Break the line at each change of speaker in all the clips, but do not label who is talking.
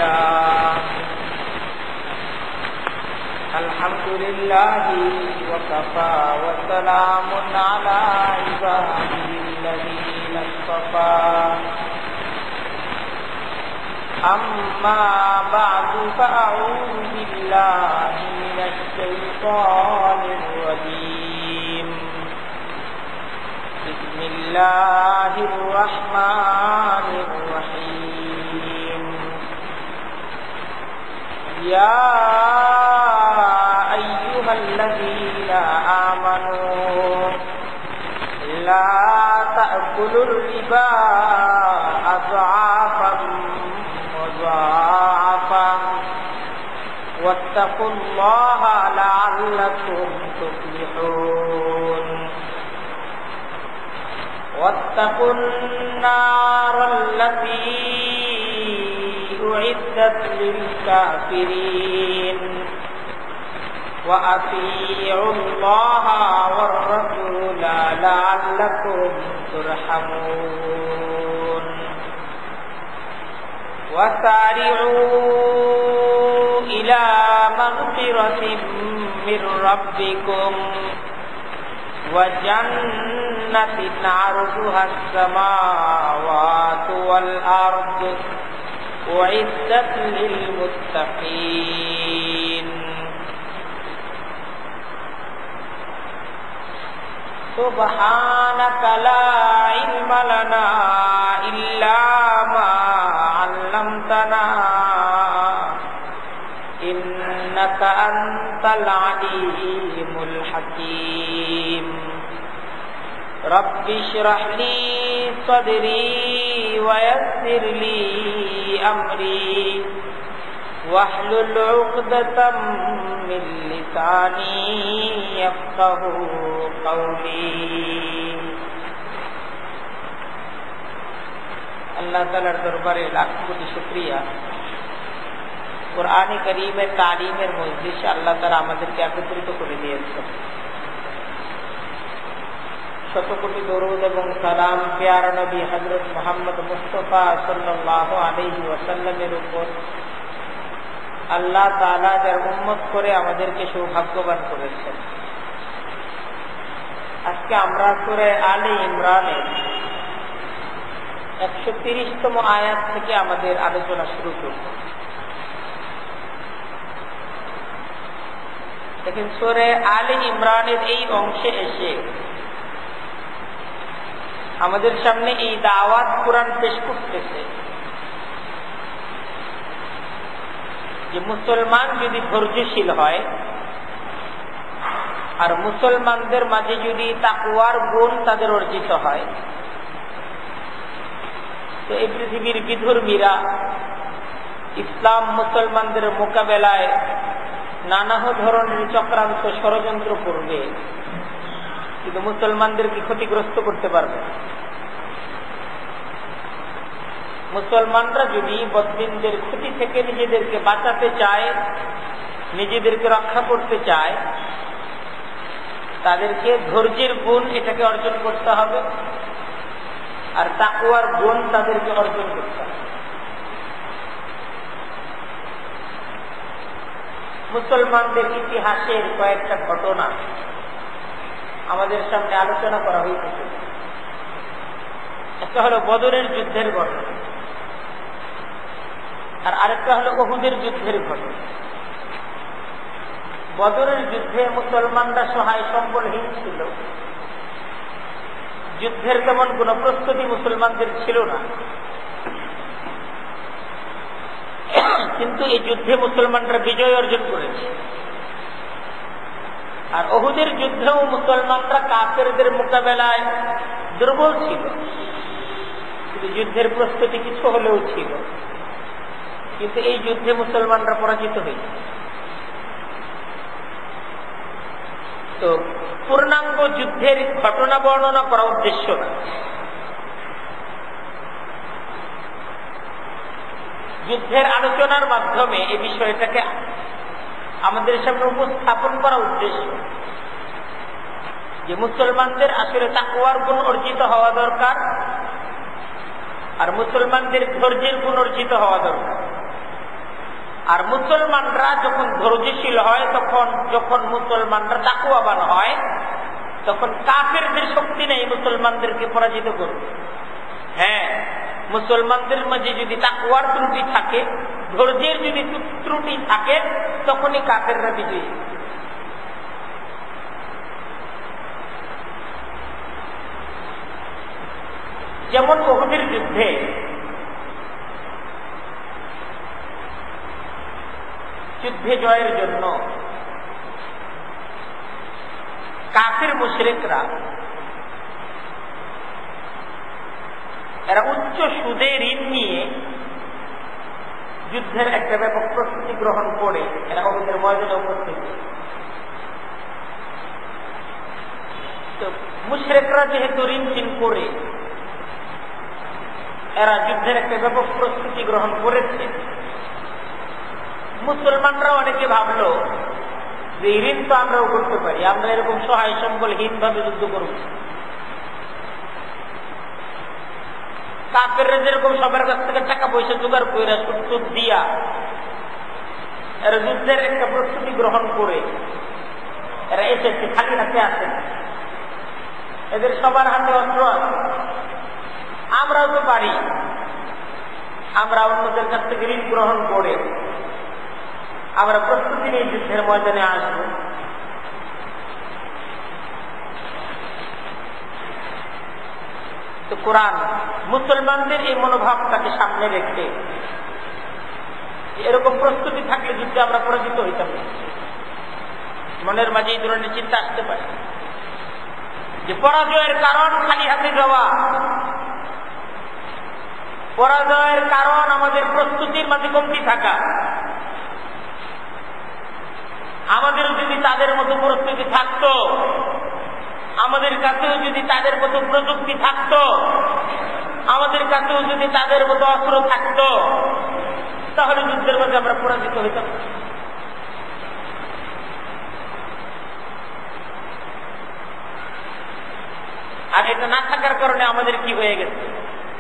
لله الحمد لله وكفى وسلام على عباده الذين اصطفى أما بعد فأعوذ بالله من الشيطان الرجيم بسم الله الرحمن الرحيم يا أيها الذين آمنوا لا تأكلوا الربا أضعافا مضاعفا واتقوا الله لعلكم تفلحون واتقوا النار التي أعدت للكافرين وأطيعوا الله والرسول لعلكم ترحمون وسارعوا إلى مغفرة من ربكم وجنة عرضها السماوات والأرض أعدت للمتقين سبحانك لا علم لنا إلا ما علمتنا إنك أنت العليم الحكيم رب اشرح لي صدري ويسر لي أمري واحلل عقدة من لساني يفقه قولي আল্লাহ তাআলার দরবারে লাখ কোটি শুকরিয়া কুরআনে কারীমের তালিমের মজলিসে আল্লাহ তাআলা আমাদেরকে একত্রিত করে দিয়েছেন। শত কোটি দরুদ এবং সালাম প্যারা নবী হযরত মুহাম্মদ মুস্তাফা সাল্লাল্লাহু আলাইহি ওয়াসাল্লামের উপর আল্লাহ তাআলা যার উম্মত করে আমাদেরকে সৌভাগ্যবান করেছেন। আজকে আমরা সূরা আলে ইমরানের 130তম আয়াত থেকে আমাদের আলোচনা শুরু করব। দেখেন সূরা আলে ইমরানের এই অংশে এসে আমাদের সামনে এই দাওয়াত কুরআন পেশ করতেছে যে মুসলমান যদি ধৈর্যশীল হয় আর মুসলমানদের মাঝে যদি তাকওয়ার গুণ তাদের অর্জিত হয় তো এই পৃথিবীর বিধর্মীরা ইসলাম মুসলমানদের মোকাবেলায় নানা ধরনের চক্রান্ত ষড়যন্ত্র করবে, কিন্তু মুসলমানদেরকে ক্ষতিগ্রস্ত করতে পারবে। মুসলমানরা যদি বদদিনদের ক্ষতি থেকে নিজেদেরকে বাঁচাতে চায়, নিজেদেরকে রক্ষা করতে চায়, তাদেরকে ধৈর্যের গুণ এটাকে অর্জন করতে হবে আর তাকওয়ার গুণ তাদেরকে অর্জন করতে হবে। মুসলমানদের ইতিহাসের কয়েকটা ঘটনা আমাদের সামনে আলোচনা করা হয়েছে। একটা হলো বদরের যুদ্ধের ঘটনা আর আরেকটা হলো উহুদের যুদ্ধের ঘটনা। বদরের যুদ্ধে মুসলমানরা সহায় সম্বলহীন ছিল, যুদ্ধের তেমন কোন প্রস্তুতি মুসলমানদের ছিল না, কিন্তু এই যুদ্ধে মুসলমানরা বিজয় অর্জন করেছে। আর উহুদের যুদ্ধেও মুসলমানরা কাফেরদের মোকাবেলায় দুর্বল ছিল, কিন্তু যুদ্ধের প্রস্তুতি কিছু হলেও ছিল, কিন্তু এই যুদ্ধে মুসলমানরা পরাজিত হয়েছে। তো পূর্ণাঙ্গ যুদ্ধের ঘটনা বর্ণনা করা উদ্দেশ্য না, যুদ্ধের আলোচনার মাধ্যমে এই বিষয়টাকে আমাদের সামনে উপস্থাপন করা উদ্দেশ্য যে মুসলমানদের আসলে তাকওয়ার গুণ অর্জিত হওয়া দরকার আর মুসলমানদের ধৈর্যের গুণ অর্জিত হওয়া দরকার। আর মুসলমানরা যখন ধৈর্যশীল হয়, যখন মুসলমানরা তাকওয়াবান হয়, তখন কাফেরদের শক্তি নেই মুসলমানদেরকে পরাজিত করবে। হ্যাঁ, মুসলমানদের মাঝে যদি তাকওয়ার ত্রুটি থাকে, ধৈর্যের যদি ত্রুটি থাকে, তখনই কাফেররা বিজয়ী। যেমন উহুদের যুদ্ধে জয়ের জন্য কাফের মুশরিকরা এরা উচ্চ সুদে ঋণ নিয়ে যুদ্ধের একটা ব্যাপক প্রস্তুতি গ্রহণ করে এরা উহুদের ময়দানে উপস্থিত। তো মুশরিকরা যেহেতু ঋণ চিন করে এরা যুদ্ধের একটা ব্যাপক প্রস্তুতি গ্রহণ করেছে, মুসলমানরা অনেকে ভাবলো যে ঋণ তো আমরাও করতে পারি, আমরা এরকম সহায় সম্বলহীন ভাবে যুদ্ধ করব। কাফেররা যেরকম সবার কাছ থেকে টাকা পয়সা জোগাড় করে সুদ দিয়া এরা যুদ্ধের একটা প্রস্তুতি গ্রহণ করে এরা এসেছে, খালি হাতে আসে, এদের সবার হাতে অস্ত্র আছে। আমরাও তো পারি, আমরা অন্যদের কাছ থেকে ঋণ গ্রহণ করে আমরা প্রস্তুতি নিয়ে যুদ্ধের ময়দানে আসবো। তো কোরআন মুসলমানদের এই মনোভাবটাকে সামনে রেখে এরকম প্রস্তুতি থাকলে যুদ্ধে আমরা পরাজিত হইতাম না। মনের মাঝে এই ধরনের চিন্তা আসতে পারে যে পরাজয়ের কারণ খালি হাতে যাওয়া, পরাজয়ের কারণ আমাদের প্রস্তুতির মাঝে কমতি থাকা। আমাদের যদি তাদের মতো প্রস্তুতি থাকতো, আমাদের কাছেও যদি তাদের মতো প্রযুক্তি থাকতো, আমাদের কাছেও যদি তাদের মতো অস্ত্র থাকতো, তাহলে যুদ্ধের মাঝে আমরা পরাজিত হইতাম। আর এটা না থাকার কারণে আমাদের কি হয়ে গেছে?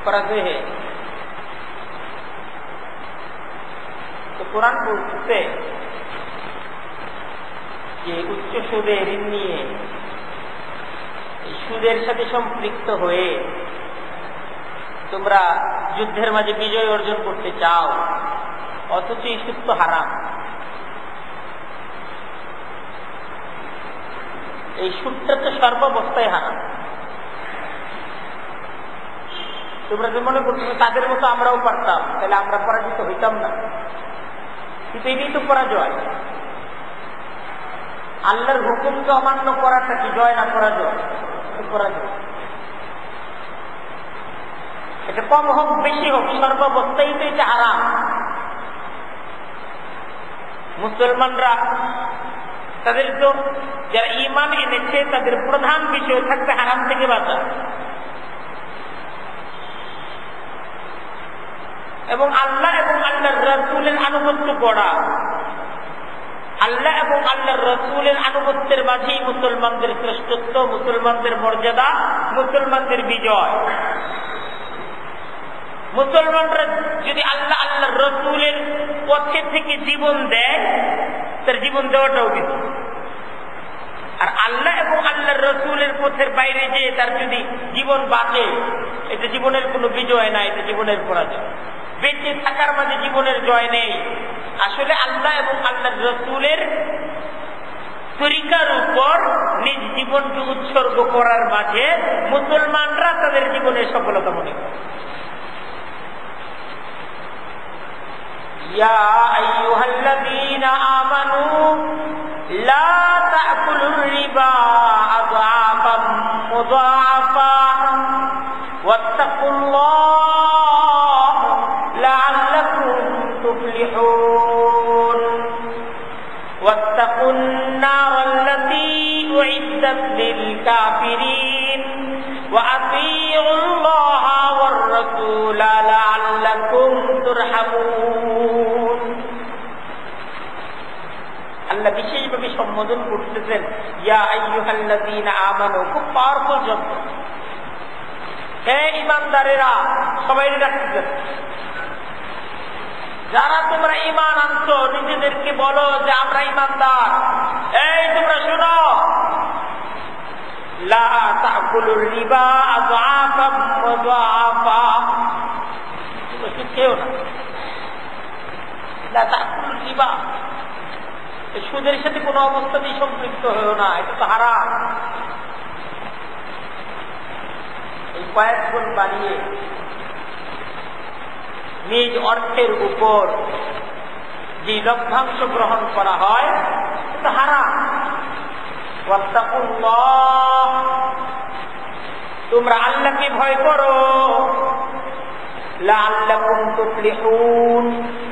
পরাজয় হয়ে গেছে। তো কোরআন বলছে যে উচ্চ সুদে ঋণ নিয়ে সুদের সাথে সম্পৃক্ত হয়ে তোমরা যুদ্ধের মাঝে বিজয় অর্জন করতে চাও, অথচ এই সুদ তো হারাম। এই সুদটা তো সর্বাবস্থায় হারাম। তোমরা যে মনে করছো তাদের মতো আমরাও পারতাম, তাহলে আমরা পরাজিত হইতাম না, কিন্তু এটাই তো পরাজয়। আল্লাহর হুকুমকে অমান্য করাটা কি জয় না পরাজয়? পরাজয়। এটা কম হোক বেশি হোক, সর্বাবস্থায় তো এটা হারাম। মুসলমানরা তাদের তো যারা ঈমান এনেছে তাদের প্রধান বিষয় থাকবে হারাম থেকে বাঁচা এবং আল্লাহ এবং আল্লাহর রাসূলের আনুগত্য করা। আল্লাহ এবং আল্লাহর রাসূলের আনুগত্যের মাঝেই মুসলমানদের শ্রেষ্ঠত্ব, মুসলমানদের মর্যাদা, মুসলমানদের বিজয়। মুসলমানরা যদি আল্লাহ আল্লাহর রাসূলের পথে থেকে জীবন দেয়, তার জীবন দেওয়াটাও বিজয়। আর আল্লাহ এবং আল্লাহর রাসূলের পথের বাইরে যে তার যদি জীবন বাঁচে, এটা জীবনের কোনো বিজয় না, এটা জীবনের পরাজয়। বেঁচে থাকার মাঝে জীবনের জয় নেই। আসলে আল্লাহ এবং আল্লাহর রাসূলের তরিকার উপর নিজ জীবনকে উৎসর্গ করার মাঝে মুসলমানরা তাদের জীবনের সফলতা মনে করে। ইয়া আইয়ুহাল্লাযীনা আমানু লা তা'কুলুর রিবা আযআফাম মুযাআফা ওয়াত্তাকুল্লাহ লা'আল্লাকুম তুফলিহুন ওয়াত্তাকুন নারাল্লাতী উ'ইদ্দাত লিল কাফিরিন ওয়া আতিউল্লাহা ওয়ার রাসূলা লা'আল্লাকুম তুরহামুন। আল্লাহ বিশেষভাবে সম্বোধন করতেছেন ইয়া আইয়ুহাল্লাযীনা আমানু, খুব পাওয়ারফুল শব্দ। হে ঈমানদারেরা, সবাই ডাকতেছেন যারা তোমরা ঈমান আনছো নিজেদেরকে বলো যে আমরা ঈমানদার। এই তোমরা শুনো, লা তাকুলুর রিবা আযআফাম মুযাফা, তোমরা খেও না। লা তাকুলুর রিবা, সুদের সাথে কোনো অবস্থাতেই সম্পৃক্ত হয়েও না, এটা তো হারাম। এই কয়েক গুণ বাড়িয়ে নিজ অর্থের উপর যে লভ্যাংশ গ্রহণ করা হয় এটা হারাম। ওয়াত্তাকুল্লাহ, তোমরা আল্লাহকে ভয় করো, লাআল্লাকুম তুফলিহুন,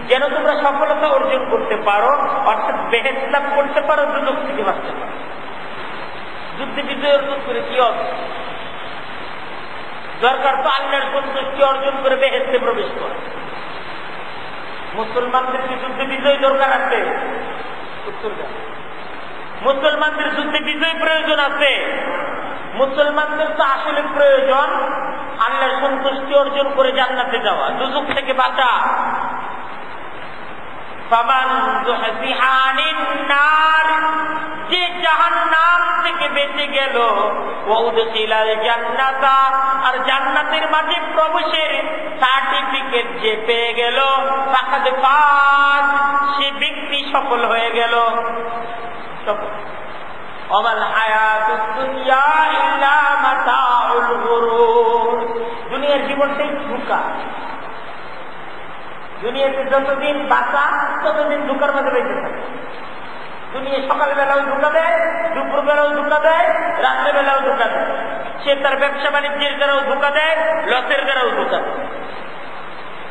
যেন তোমরা সফলতা অর্জন করতে পারো, অর্থাৎ বেহেশত লাভ করতে পারো, দুজক থেকে বাঁচতে পারো। যুদ্ধে বিজয় অর্জন করে কি হবে? দরকার তো আল্লাহর সন্তুষ্টি অর্জন করে বেহেশতে প্রবেশ করে। মুসলমানদের কি যুদ্ধে বিজয় দরকার আছে? উত্তর দাও। মুসলমানদের যুদ্ধে বিজয় প্রয়োজন আছে? মুসলমানদের তো আসলে প্রয়োজন আল্লাহর সন্তুষ্টি অর্জন করে জান্নাতে যাওয়া, দুজক থেকে বাঁচা। ফামান যুহজিহা আনিন নার, যে জাহান্নাম থেকে বেঁচে গেল, ওয়া উদখিলাল জান্নাতা, আর জান্নাতের মাঝে প্রবেশের সার্টিফিকেট যে পেয়ে গেল, ফাকাদ ফাজ, সে ব্যক্তি সফল হয়ে গেল। ওয়ামাল হায়াতুদ দুনিয়া ইল্লা মাতাউল গুরুর, দুনিয়ার জীবনটাই ধোঁকা। দুনিয়াতে যতদিন বাঁচা ততদিন ধোঁকার মধ্যে বেঁচে থাকে। দুনিয়া সকালবেলাও ধোঁকা দেয়, দুপুর বেলাও ধোঁকা দেয়, রাত্রেবেলাও ধোঁকা দেয়। সে তার ব্যবসা বাণিজ্যের দ্বারাও ধোঁকা দেয়, লসের দ্বারাও ধোঁকা দেয়।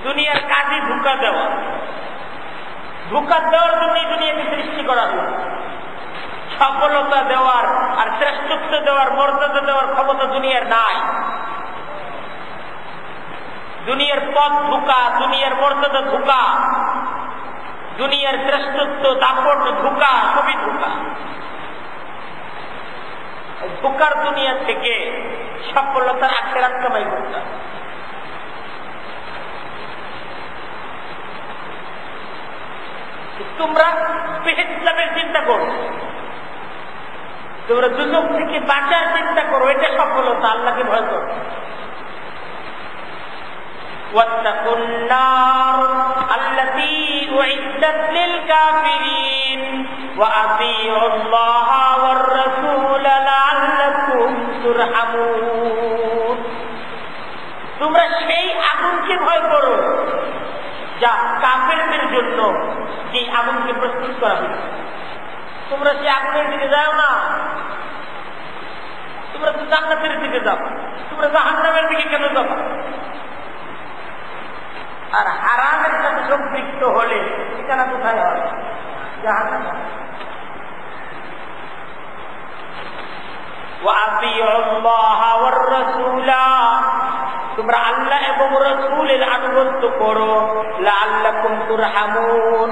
দুনিয়ার কাজই ধোঁকা দেওয়া। ধোঁকা দেওয়ার জন্যই দুনিয়াকে সৃষ্টি করা হল। সফলতা দেওয়ার আর শ্রেষ্ঠত্ব দেওয়ার, মর্যাদা দেওয়ার ক্ষমতা দুনিয়ার নাই। দুনিয়ার পথ ধোঁকা, দুনিয়ার মর্যাদা ধোঁকা, দুনিয়ার শ্রেষ্ঠত্ব দাপট ধোঁকা, সবই ধোঁকা। ধোঁকার দুনিয়া থেকে সফলতার আখেরাত কামাই করতে হবে। তোমরা বেহেশতের চিন্তা করো, তোমরা দুজক থেকে বাঁচার চিন্তা করো, এটা সফলতা। আল্লাহকে ভয় করো। واتقوا النار التي أعدت للكافرين وأطيعوا الله والرسول لعلكم ترحمون, তোমরা সেই আগুনকে ভয় করো যা কাফেরদের জন্য যে আগুনকে প্রস্তুত করা হয়েছে। তোমরা সেই আগুনের দিকে যাও না, তোমরা তো জান্নাতের দিকে যাও, তোমরা জাহান্নামের দিকে কেন যাবো? আর হারামের সাথে সম্পৃক্ত হলে ঠিকানা কোথায় হবে? জাহান্নাম। তোমরা আল্লাহ এবং রাসূলের আনুগত্য করো, লাআল্লাকুম তুরহামুন,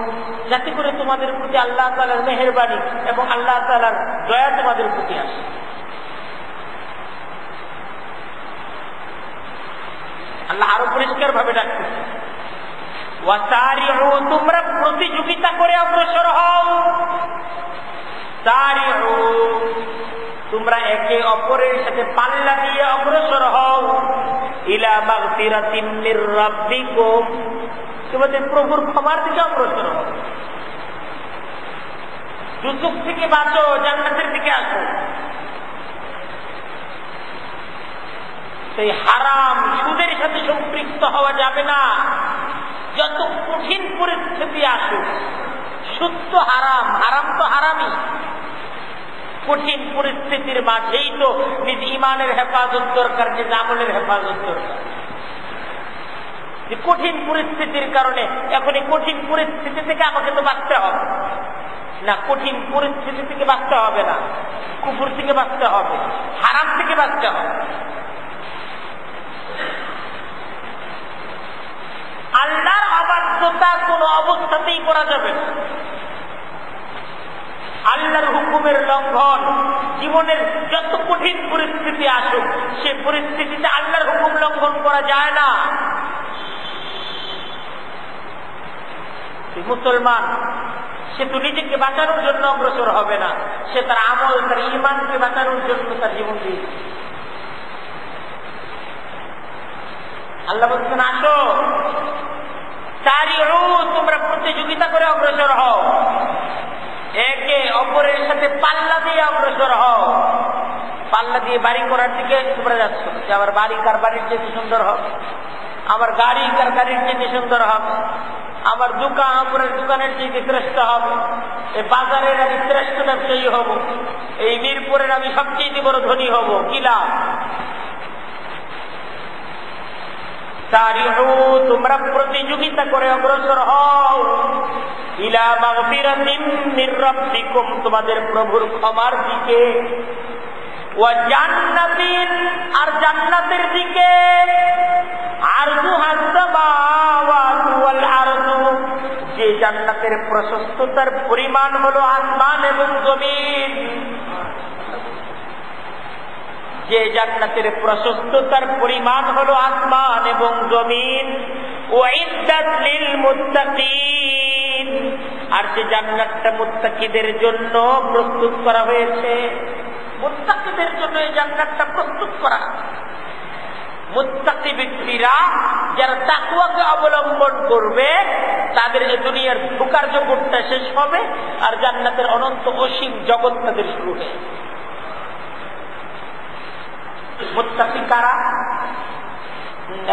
যাতে করে তোমাদের প্রতি আল্লাহ তাআলার মেহেরবানি এবং আল্লাহ তাআলার দয়া তোমাদের প্রতি আসে। আল্লাহ আরো পরিষ্কার ভাবে ডাকতেছে, ওয়াসারিউ, তোমরা প্রতিযোগিতা করে অগ্রসর হও। সারিউ, তোমরা একে অপরের সাথে পাল্লা দিয়ে অগ্রসর হও। ইলা মাগফিরাতিন মির রাব্বিকুম, তোমাদের প্রভুর ক্ষমার দিকে অগ্রসর হও। দুজক থেকে বাঁচো, জান্নাতের দিকে আসো। সেই হারাম সুদের সাথে সম্পৃক্ত হওয়া যাবে না। যত কঠিন পরিস্থিতি আসুক, সুদ তো হারাম, হারাম তো হারামই। কঠিন পরিস্থিতির মাঝেই তো নিজ ইমানের হেফাজত দরকার, নিজ আমলের হেফাজত দরকার। কঠিন পরিস্থিতির কারণে এখন এই কঠিন পরিস্থিতি থেকে আমাকে তো বাঁচতে হবে না, কঠিন পরিস্থিতি থেকে বাঁচতে হবে না, কুফর থেকে বাঁচতে হবে, হারাম থেকে বাঁচতে হবে। আল্লাহর অবাধ্যতা কোন অবস্থাতেই করা যাবে না। আল্লাহর হুকুমের লঙ্ঘন, জীবনের যত কঠিন পরিস্থিতি আসুক, সে পরিস্থিতিতে আল্লাহর হুকুম লঙ্ঘন করা যায় না। মুসলমান সে তো নিজেকে বাঁচানোর জন্য অগ্রসর হবে না, সে তার আমল, তার ঈমানকে বাঁচানোর জন্য তার জীবন দিয়েছে। আল্লাহ বলছেন, আসো সারিউ, তোমরা প্রতিযোগিতা করে অগ্রসর হও, একে অপরের সাথে পাল্লা দিয়ে অগ্রসর হও। পাল্লা দিয়ে বাড়ি করার দিকে তোমরা যাচ্ছ, যে আমার বাড়ি কার বাড়ির চেয়ে সুন্দর হবে, আমার গাড়ি কার গাড়ির চেয়ে সুন্দর হবে, আমার দোকান অপরের দোকানের চেয়ে শ্রেষ্ঠ হবে, এই বাজারের আমি শ্রেষ্ঠ ব্যবসায়ী হব, এই মিরপুরের আমি সবচেয়ে বড় ধনী হব। কি লাভ? সারিউ, তোমরা প্রতিযোগিতা করে অগ্রসর হও ইলা মাগফিরাতিন মির রাব্বিকুম, তোমাদের প্রভুর ক্ষমার দিকে, ওয়া জান্নাতিন, আর জান্নাতের দিকে, আরজুহাস সামাওয়াতু ওয়াল আরদু, যে জান্নাতের প্রশস্ততার পরিমাণ হলো আসমান এবং জমিন, যে জান্নাতের প্রশস্ততার পরিমাণ হলো আসমান এবং জমিন। উইদ্দাত লিল মুত্তাকিন, আর যে জান্নাতটা মুত্তাকিদের জন্য প্রস্তুত করা হয়েছে, মুত্তাকিদের জন্য এই জান্নাতটা প্রস্তুত করা। মুত্তাকি ব্যক্তিরা যারা তাকওয়াকে অবলম্বন করবে, তাদের এই দুনিয়ার ঢোকার জগৎটা শেষ হবে, আর জান্নাতের অনন্ত অসীম জগৎ তাদের শুরু হবে। মুত্তাকি কারা?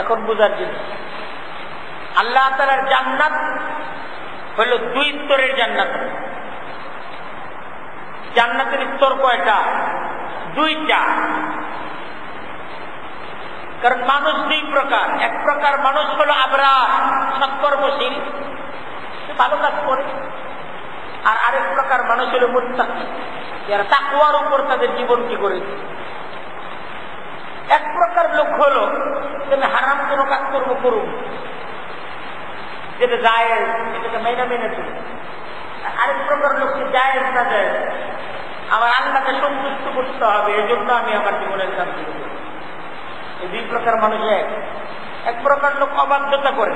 এখন বুঝার জিনিস। আল্লাহ তাআলার জান্নাত হলো দুই স্তরের জান্নাত। জান্নাতের স্তর কয়টা? দুইটা। কারণ মানুষ দুই প্রকার। এক প্রকার মানুষ হলো আবরার, সৎকর্মশীল, ভালো কাজ করে। আর আরেক প্রকার মানুষ হলো মুত্তাকি, যারা তাকওয়ার উপর তাদের জীবন কি করেছে। এক প্রকার লোক হলো তুমি হারাম কোনো কাজ করবো করুন, যেটা জায়েজ এটাকে মেনে চলবে। আরেক প্রকার লোককে জায়েজ না জায়েজ, আমার আল্লাহকে সন্তুষ্ট করতে হবে, এই জন্য আমি আমার জীবনের কাজ করব। এই দুই প্রকার মানুষ এক প্রকার লোক অবাধ্যতা করে,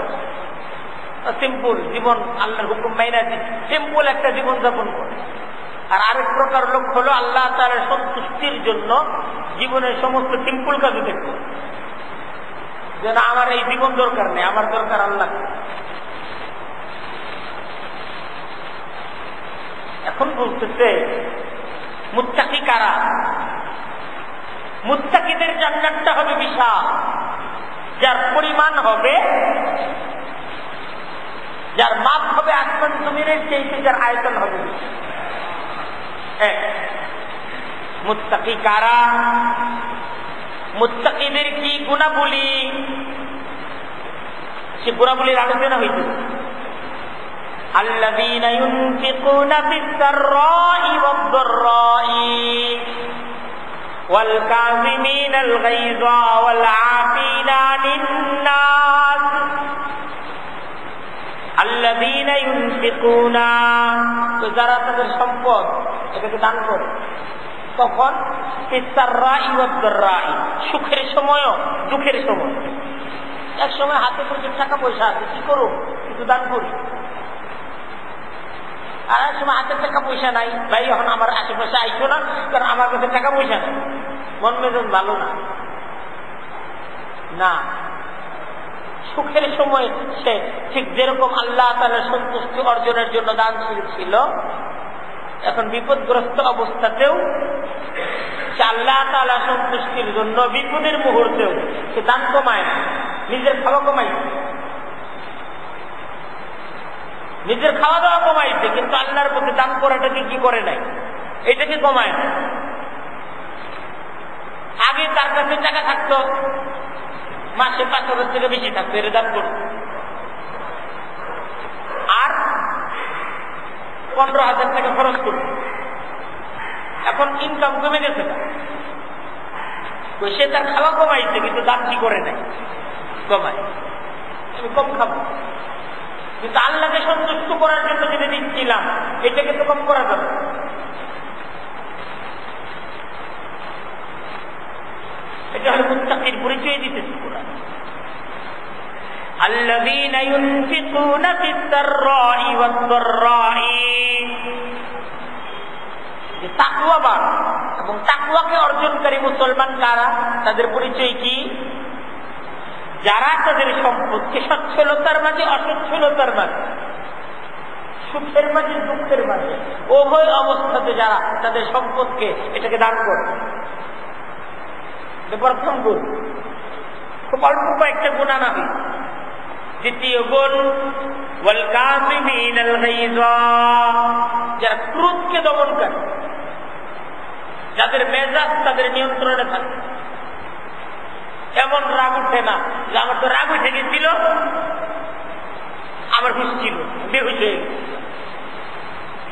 সিম্পল জীবন, আল্লাহর হুকুম মেনে দিয়ে সিম্পল একটা জীবন যাপন করে। আর আরেক প্রকার লোক হলো আল্লাহ তাআলার সন্তুষ্টির জন্য জীবনের সমস্ত সিম্পল কাজও দেখবে, যে না আমার এই জীবন দরকার নেই, আমার দরকার আল্লাহ। এখন বলতেছে মুত্তাকি কারা? মুত্তাকিদের জান্নাতটা হবে বিশাল, যার পরিমাণ হবে, যার মাপ হবে আসমান জমিনের চেয়ে, যার আয়তন হবে। মুত্তাকি কারা? মুত্তাকিদের কি গুণাবলী, সে গুণাবলীর আলোচনা হয়েছে। আল্লাযীনা ইউনফিকুনা ফিস-সাররাই ওয়াদ-দাররাই ওয়াল কাযিমিনাল গায়যা ওয়াল আফিনা আনিন-নাস। আল্লাযীনা ইউনফিকুনা, তো যারা তাদের সম্পদ এটাকে দান করে, তখন ফিস-সাররাই ওয়াদ-দাররাই, সুখের সময়ও দুঃখের সময়। এক সময় হাতে প্রচুর টাকা পয়সা আছে, কি করো, কিছু দান করি। আর এক সময় হাতের টাকা পয়সা নাই, ভাই এখন আমার আশেপাশে আইসো না, কারণ আমার কাছে টাকা পয়সা নেই, মন মেজাজ ভালো না। না, সুখের সময় সে ঠিক যেরকম আল্লাহ তাআলার সন্তুষ্টি অর্জনের জন্য দানশীল ছিল, এখন বিপদগ্রস্ত অবস্থাতেও সে আল্লাহ তাআলার সন্তুষ্টির জন্য বিপদের মুহূর্তেও সে দান কমায় না, নিজের খাওয়া কমাইছে, নিজের খাওয়া দাওয়া কমাইছে, কিন্তু আল্লাহর প্রতি দান করাটাকে কি করে নাই, এটাকে কমায় না। আগে তার কাছে টাকা থাকতো, মাসে 5,000 থেকে বেশি থাকতো, এর দান করত। আর 15,000 টাকা খরচ করত। এখন ইনকাম কমে গেছে না, তো সে তার খাওয়া কমাইছে, কিন্তু দান কি করে নাই, কমায়। আমি কম খাবো, কিন্তু আল্লাহকে সন্তুষ্ট করার জন্য যেটা দিচ্ছিলাম এটাকে তো কম করা যাবে। এটা হলো মুত্তাকির পরিচয় দিতেছে কোরআন। আল্লাযীনা ইউনফিকুনা ফিস-সাররাই ওয়াদ-দাররাই, যে তাকওয়াবান এবং তাকওয়াকে অর্জনকারী মুসলমান কারা, তাদের পরিচয় কি? যারা তাদের সম্পদকে সচ্ছলতার মাঝে অসচ্ছলতার মাঝে, সুখের মাঝে দুঃখের মাঝে, উভয় অবস্থাতে যারা তাদের সম্পদকে এটাকে দান করে। প্রথম গুণ, খুব অল্প কয়েকটা গুণ আনা হয়েছে। দ্বিতীয় গুণ, ওয়াল কাযিমিনাল গায়যা, যারা ক্রোধকে দমন করে, যাদের মেজাজ তাদের নিয়ন্ত্রণে থাকে, এমন রাগ উঠে না যে আমার তো রাগ উঠে গেছিল, আমার হুঁশ ছিল, বেহুশ হয়ে গেছে,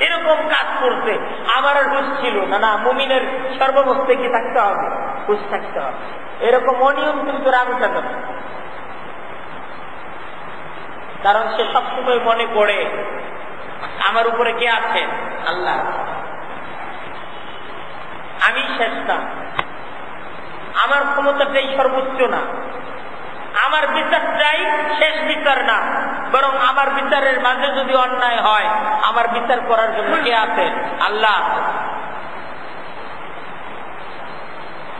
এরকম কাজ করছে, আমার আর হুঁশ ছিল না। না, মুমিনের সর্বাবস্থায় কি থাকতে হবে? হুঁশ থাকতে হবে। এরকম অনিয়ন্ত্রিত রাগ উঠে যাবে, কারণ সে সবসময় মনে করে আমার উপরে কে আছে? আল্লাহ। আমি শেষ না, আমার ক্ষমতাটাই সর্বোচ্চ না, আমার বিচারটাই শেষ বিচার না, বরং আমার বিচারের মাঝে যদি অন্যায় হয় আমার বিচার করার জন্য কে আছে? আল্লাহ।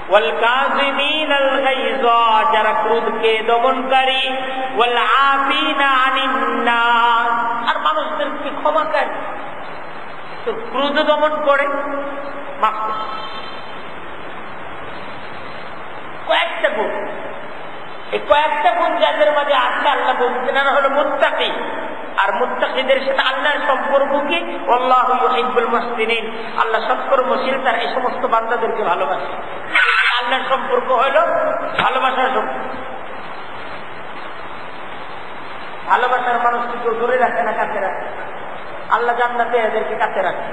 ওয়াল কাযিমিনাল গায়যা, যারা ক্রোধকে দমনকারী, ওয়াল আফিনা আনিন নাস, আর মানুষদেরকে ক্ষমাকারী। তো ক্রোধ দমন করে, মাফ করে। কয়েকটা গুণ, এই কয়েকটা গুণ যাদের মাঝে আছে আল্লাহ বলছেন এরা হলো মুত্তাকি। আর মুত্তাকিদের সাথে আল্লাহর সম্পর্ক কি? আল্লাহু ইউহিব্বুল মুহসিনিন, আল্লাহ সৎকর্মশীল, তার এই সমস্ত বান্দাদেরকে ভালোবাসে। আল্লাহর সম্পর্ক হলো ভালোবাসার সম্পর্ক। ভালোবাসার মানুষকে কেউ দূরে রাখে না, কাছে রাখে। আল্লাহ জান্নাতে এদেরকে কাছে রাখে,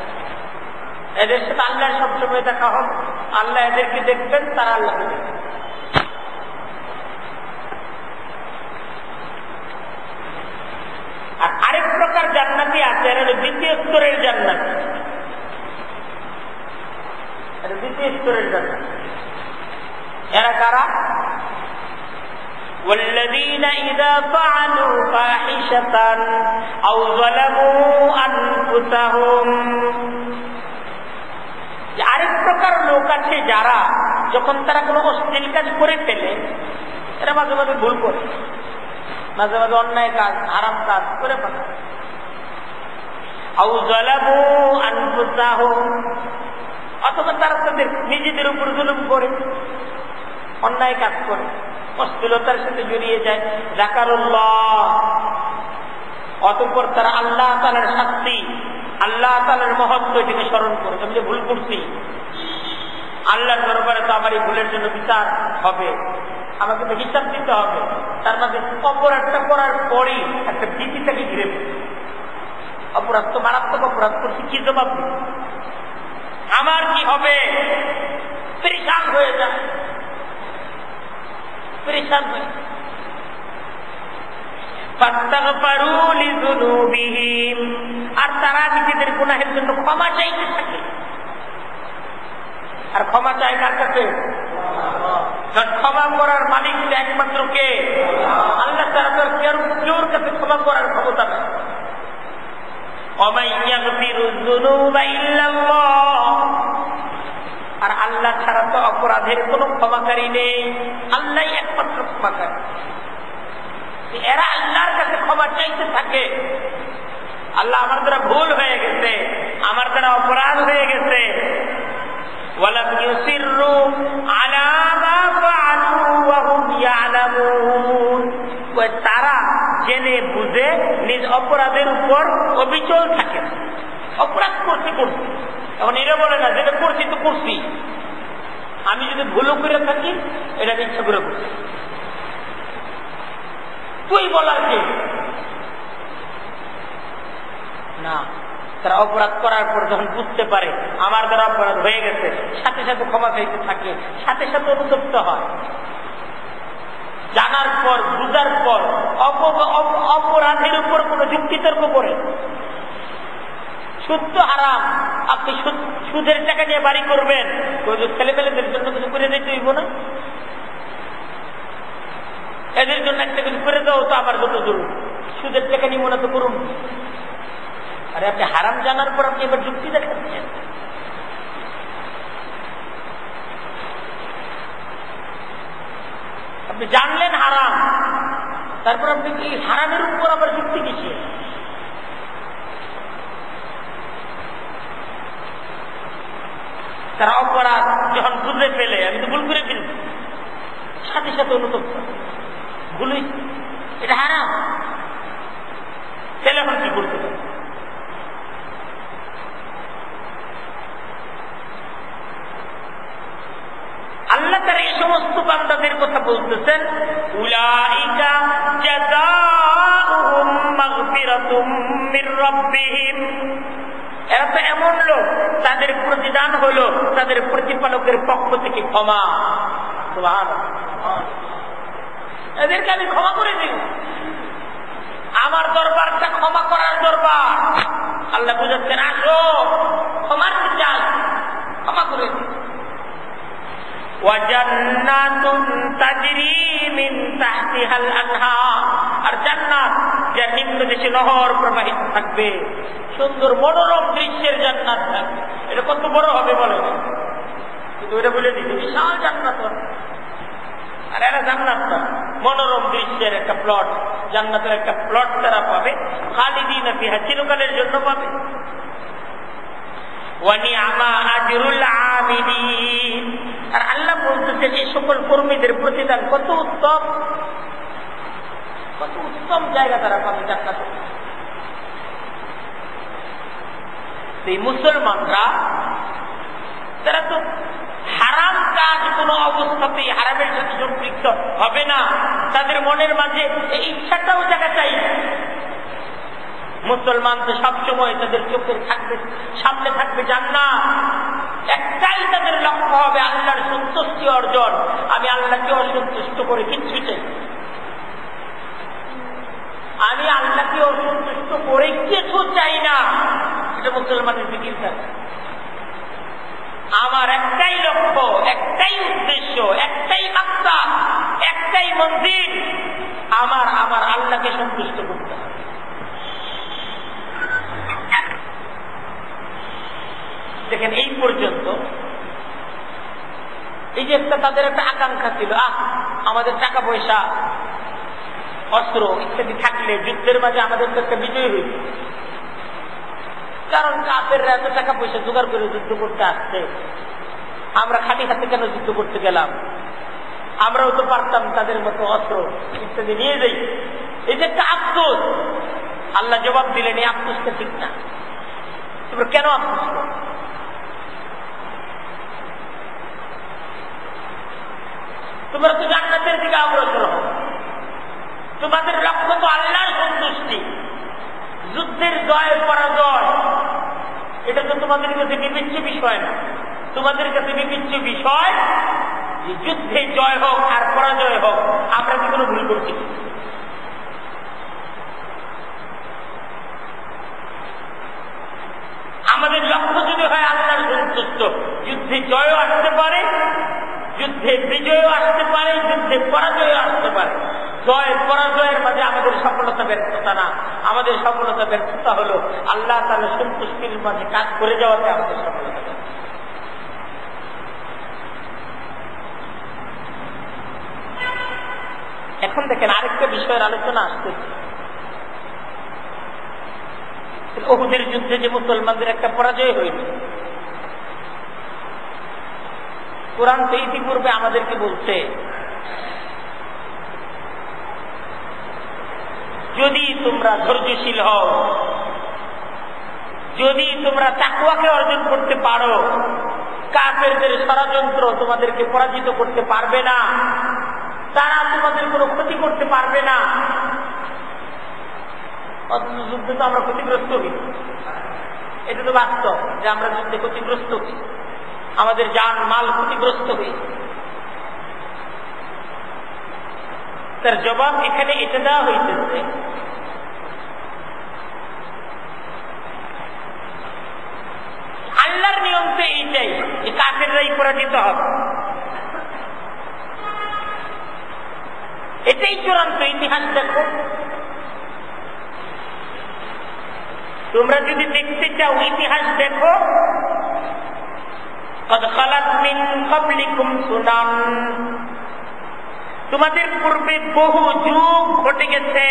এদের সাথে আল্লাহর সবসময় দেখা হবে, আল্লাহ এদেরকে দেখবেন, তারা আল্লাহকে দেখবেন। আর আরেক প্রকার জান্নাতি আছে, এরা হলো দ্বিতীয় স্তরের জান্নাতি। দ্বিতীয় স্তরের জান্নাতি এরা কারা? والذين إذا فعلوا فاحشة أو ظلموا أنفسهم, আরেক প্রকার লোক আছে যারা যখন তারা কোনো অশ্লীল কাজ করে ফেলে, এরা মাঝে মাঝে ভুল করে, মাঝে মাঝে অন্যায় কাজ, হারাম কাজ করে ফেলে, আও যালামু আনফুসাহুম, অথবা তারা তাদের নিজেদের উপর জুলুম করে, অন্যায় কাজ করে, অশ্লীলতার সাথে জড়িয়ে যায়। যাকারুল্লাহ, অতঃপর তারা আল্লাহ তাআলার শাস্তি, আল্লাহ তাআলার মহত্ব এটাকে স্মরণ করে। আমি যে ভুল করছি, আল্লাহর দরবারে তো আমার এই ভুলের জন্য বিচার হবে, আমাকে তো হিসাব দিতে হবে। তার মাঝে অপরাধটা করার পরই একটা ভীতি থেকে ঘিরে ফেলে, অপরাধ তো মারাত্মক অপরাধ করছি, কি জবাব দিই, আমার কি হবে, পরেশান হয়ে যায়, পরেশান হয়ে। আর তারা নিজেদের গুনাহের জন্য ক্ষমা চাইতে থাকে। আর ক্ষমা চায় কার কাছে? ক্ষমা করার মালিক একমাত্র কে? আল্লাহ তাআলা। তার কেউর কাছে ক্ষমা করার ক্ষমতা নেই। আর আল্লাহ ছাড়া তো অপরাধের কোন ক্ষমাকারী নেই, আল্লাহ একমাত্র ক্ষমাকারী। এরা আল্লাহর কাছে ক্ষমা চাইতে থাকে, আল্লাহ আমার দ্বারা ভুল হয়ে গেছে, আমার দ্বারা অপরাধ হয়ে গেছে। ওয়ালাম ইউসিররু আলা মা ফাআলু ওয়া হুম ইয়ালামুন, তারা জেনে বুঝে নিজ অপরাধের উপর অবিচল থাকে। অপরাধ করছি করছি, এখন এরা বলে না যেটা করছি তো করছি, আমি যদি ভুলও করে থাকি এটা ইচ্ছা করে করছি, তুই বলার কে না। তারা অপরাধ করার পর যখন বুঝতে পারে আমার দ্বারা অপরাধ হয়ে গেছে, সাথে সাথে ক্ষমা চাইতে থাকে, সাথে সাথে অনুতপ্ত হয়। জানার পর, বুঝার পর অপরাধের উপর কোন যুক্তিতর্ক করে, সুদ তো হারাম, আপনি সুদের টাকা নিয়ে বাড়ি করবেন, ছেলেমেয়েদের জন্য কিছু করে দিতে হইব না? এদের জন্য একটা কিছু করে দাও তো আমার যত জরুরি, সুদের টাকা নিয়ে মনে তো করুন। আরে আপনি হারাম জানার পর আপনি এবার যুক্তি দেখাচ্ছেন। আপনি জানলেন হারাম, তারপর আপনি কি হারামের উপর আবার যুক্তি কিসে? তারা অপরাধ যখন বুঝে ফেলে, আমি তো ভুল করে ফেলছি, সাথে সাথে অনুতপ ভুলই, এটা হারাম, তাহলে এখন কি করতে পারে? আল্লাহ তার এই সমস্ত বান্দাদের কথা বলতেছেন, উলাইকা জাযাউহুম মাগফিরাতুম মির রাব্বিহিম, এরা তো এমন লোক তাদের প্রতিদান হলো তাদের প্রতিপালকের পক্ষ থেকে ক্ষমা। সুবহানাল্লাহ, এদেরকে আমি ক্ষমা করে দিই, আমার দরবারটা ক্ষমা করার দরবার। আল্লাহ বুঝাচ্ছেন, আসো ক্ষমার চাল, ক্ষমা করে দিই। ওয়াজান্নাতুন তাজরি মিন তাহতিহাল আনহার, আর জান্নাত যার নিম্নদেশে নহর প্রবাহিত থাকবে, সুন্দর মনোরম দৃশ্যের জান্নাত থাকবে। এটা কত বড় হবে বলে, কিন্তু এটা বলে দিচ্ছে বিশাল জান্নাত। আর এরা জান্নাত না, মনোরম দৃশ্যের একটা প্লট, জান্নাতের একটা প্লট তারা পাবে, খালিদিনা ফিহা, চিরকালের জন্য পাবে। ওয়ানিআমা আজরুল আমিলিন, আর আল্লাহ বলতেছেন এই সকল কর্মীদের প্রতিদান কত উত্তম, কত উত্তম জায়গা তারা পাবে জান্নাতে। এই মুসলমানরা তারা তো হারাম কাজ কোন অবস্থাতেই হারামের সাথে সম্পৃক্ত হবে না, তাদের মনের মাঝে এই ইচ্ছাটাও জায়গা চাই। মুসলমান তো সবসময় তাদের চোখের থাকবে, সামনে থাকবে জান্নাত, একটাই তাদের লক্ষ্য হবে আল্লাহর সন্তুষ্টি অর্জন। আমি আল্লাহকে অসন্তুষ্ট করে কিচ্ছু চাই, আমি আল্লাহকে অসন্তুষ্ট করে কিছু চাই না, এটা মুসলমানের ফিকির থাকে। আমার একটাই লক্ষ্য, একটাই উদ্দেশ্য, একটাই মাকসাদ, একটাই মন্দির, আমার আল্লাহকে সন্তুষ্ট করতে হবে। দেখেন এই পর্যন্ত এই যে একটা তাদের একটা আকাঙ্ক্ষা ছিল, আমাদের টাকা পয়সা অস্ত্র ইত্যাদি থাকলে যুদ্ধের মাঝে আমাদের তো একটা বিজয় হইল, কারণ কাফেররা এত টাকা পয়সা জোগাড় করে যুদ্ধ করতে আসছে, আমরা খালি হাতে কেন যুদ্ধ করতে গেলাম, আমরাও তো পারতাম তাদের মতো অস্ত্র ইত্যাদি নিয়ে যাই। এই যে একটা আফসোস, আল্লাহ জবাব দিলেন এই আফসোসটা ঠিক না। তোমরা কেন আফসোস করো? তোমরা তো জান্নাতের দিকে অগ্রসর হবে, তোমাদের লক্ষ্য তো আল্লাহর সন্তুষ্টি, যুদ্ধের জয় পরাজয় এটা তো তোমাদের কাছে বিবেচ্য বিষয় না। তোমাদের কাছে বিবেচ্য বিষয় যে যুদ্ধে জয় হোক আর পরাজয় হোক আমরা কি কোনো ভুল করছি? আমাদের লক্ষ্য যদি হয় আল্লাহর সন্তুষ্ট, যুদ্ধে জয়ও আসতে পারে, যুদ্ধে বিজয়ও আসতে পারে, যুদ্ধে পরাজয়ও আসতে পারে। জয় পরাজয়ের মাঝে আমাদের সফলতা ব্যর্থতা না, আমাদের সফলতা ব্যর্থতা হলো আল্লাহ তাআলার সন্তুষ্টির মাঝে কাজ করে যাওয়াতে আমাদের সফলতা। এখন দেখেন আরেকটা বিষয়ের আলোচনা আসতেছে। উহুদের যুদ্ধে যে মুসলমানদের একটা পরাজয় হইল, কোরআন তো ইতিপূর্বে আমাদেরকে বলছে যদি তোমরা ধৈর্যশীল হও, যদি তোমরা তাকওয়াকে অর্জন করতে পারো, কাফেরদের ষড়যন্ত্র তোমাদেরকে পরাজিত করতে পারবে না, তারা তোমাদের কোনো ক্ষতি করতে পারবে না। অথচ যুদ্ধে তো আমরা ক্ষতিগ্রস্ত হই, এটা তো বাস্তব যে আমরা যুদ্ধে ক্ষতিগ্রস্ত হই, আমাদের জান মাল ক্ষতিগ্রস্ত হই। তার জবাব এখানে এটা দেওয়া হইতেছে আল্লাহর নিয়ম তো এইটাই যে কাফেররাই পরাজিত হবে। এটাই চূড়ান্ত ইতিহাস। দেখো, তোমরা যদি দেখতে চাও ইতিহাস দেখো, قد خلت من قبلكم سنن, তোমাদের পূর্বে বহু যুগ ঘটে গেছে,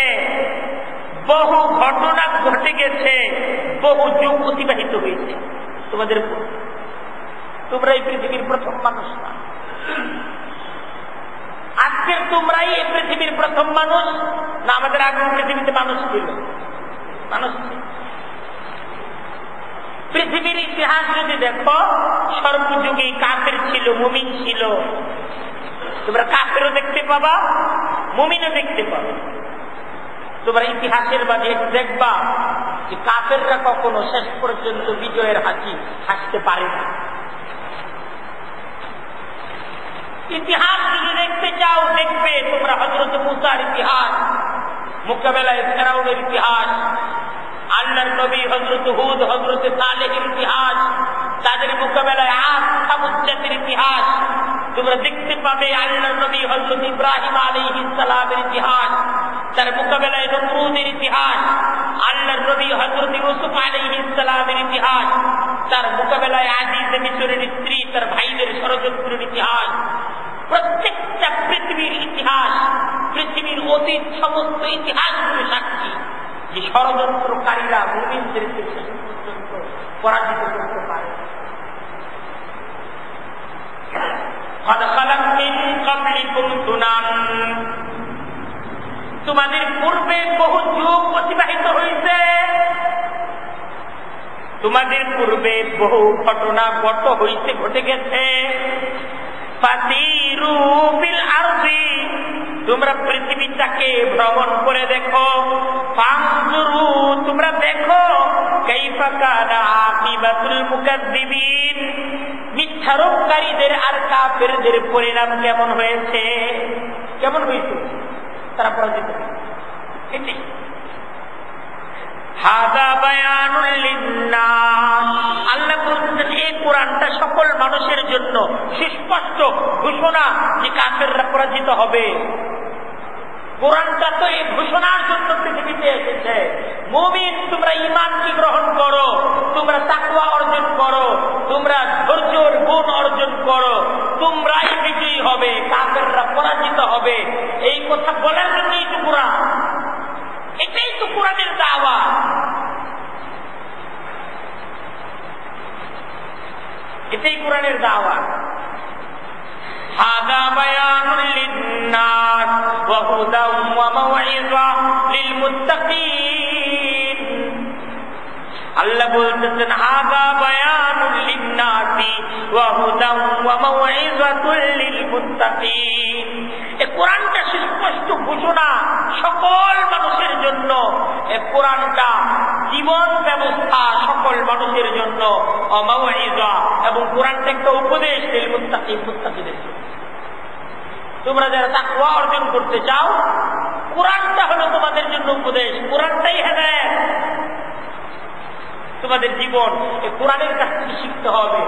বহু ঘটনা ঘটে গেছে, বহু যুগ অতিবাহিত হয়েছে তোমাদের পূর্বে। তোমরা এই পৃথিবীর প্রথম মানুষ না, আজকের তোমরাই এই পৃথিবীর প্রথম মানুষ না, আমাদের আগুন পৃথিবীতে মানুষ ছিল? মানুষ ছিল। পৃথিবীর ইতিহাস যদি দেখো, সর্বযুগে কাফের ছিল, মুমিন ছিল। তোমরা কাফেরও দেখতে পাবা, মুমিনও দেখতে পাবা। তোমরা ইতিহাসের মাঝে দেখবা যে কাফেররা কখনো শেষ পর্যন্ত বিজয়ের হাসি হাসতে পারে না। ইতিহাস যদি দেখতে চাও দেখবে তোমরা হযরত মূসার ইতিহাস, মোকাবেলায় ফেরাউনের ইতিহাস, আল্লাহর নবী হযরত হুদ, হযরত সালেহের ইতিহাস, তাদের মোকাবেলায় আদ সামুদ জাতির ইতিহাস। তোমরা দেখতে পাবে আল্লাহর নবী হযরত ইব্রাহিম আলাইহিস সালামের ইতিহাস, তার মোকাবেলায় নমরুদের ইতিহাস। আল্লাহর নবী হযরত ইউসুফ আলাইহিস সালামের ইতিহাস, তার মোকাবেলায় আজিজে মিসরের স্ত্রী, তার ভাইদের ষড়যন্ত্রের ইতিহাস। প্রত্যেকটা পৃথিবীর ইতিহাস, পৃথিবীর অতীত সমস্ত ইতিহাসগুলো সাক্ষী যে ষড়যন্ত্রকারীরা মুমিনদেরকে শেষ পর্যন্ত পরাজিত করতে পারে। তোমাদের পূর্বে বহু যুগ অতিবাহিত হয়েছে, তোমাদের পূর্বে বহু ঘটনা ঘটে গেছে। ফাসিরু ফিল আরদি, তোমরা পৃথিবীটাকে ভ্রমণ করে দেখো। ফানজুরু, তোমরা দেখো। কাইফা কানা আকিবাতুল মুকাজ্জিবিন, মিথ্যারোপকারীদের আর কাফেরদের পরিণাম কেমন হয়েছে। কেমন হয়েছে? তারা পরাজিত হয়েছে। এটাই হাদা বায়ানুল লিন্নাস। আল্লাহ বলতেছেন এই কোরআনটা সকল মানুষের জন্য সুস্পষ্ট ঘোষণা যে কাফেররা পরাজিত হবে। কোরআনটা তো এই ঘোষণার জন্য পৃথিবীতে এসেছে। মুমিন, তোমরা ঈমানকে গ্রহণ করো, তোমরা তাকওয়া অর্জন করো, তোমরা ধৈর্যের গুণ অর্জন করো, তোমরাই বিজয়ী হবে, কাফেররা পরাজিত হবে। এই কথা বলার জন্যই তো কোরআন, এটাই তো কোরআনের দাওয়া। এটাই কোরআনের দাওয়া। হাদা বায়ানুল লিন্নাস ওয়া হুদাম ওয়া মাউইযা লিল মুত্তাকিন। আল্লাহ বলতেছেন হাদা বায়ানুল লিন্নাসি ওয়া হুদাম ওয়া মাউইযাতুল লিল মুত্তাকিন। এই কোরআনটা সুস্পষ্ট ঘোষণা সকল মানুষের জন্য। এই কোরআনটা জীবন ব্যবস্থা সকল মানুষের জন্য, মাউইযা, এবং কোরআনটা একটা উপদেশ লিল মুত্তাকিন, মুত্তাকিদের জন্য। তোমরা যারা তাকওয়া অর্জন করতে চাও, কোরআনটা হলো তোমাদের জন্য উপদেশ। কোরআনটাই হেদায়েত। তোমাদের জীবন এই কোরআনের কাছ থেকে শিখতে হবে,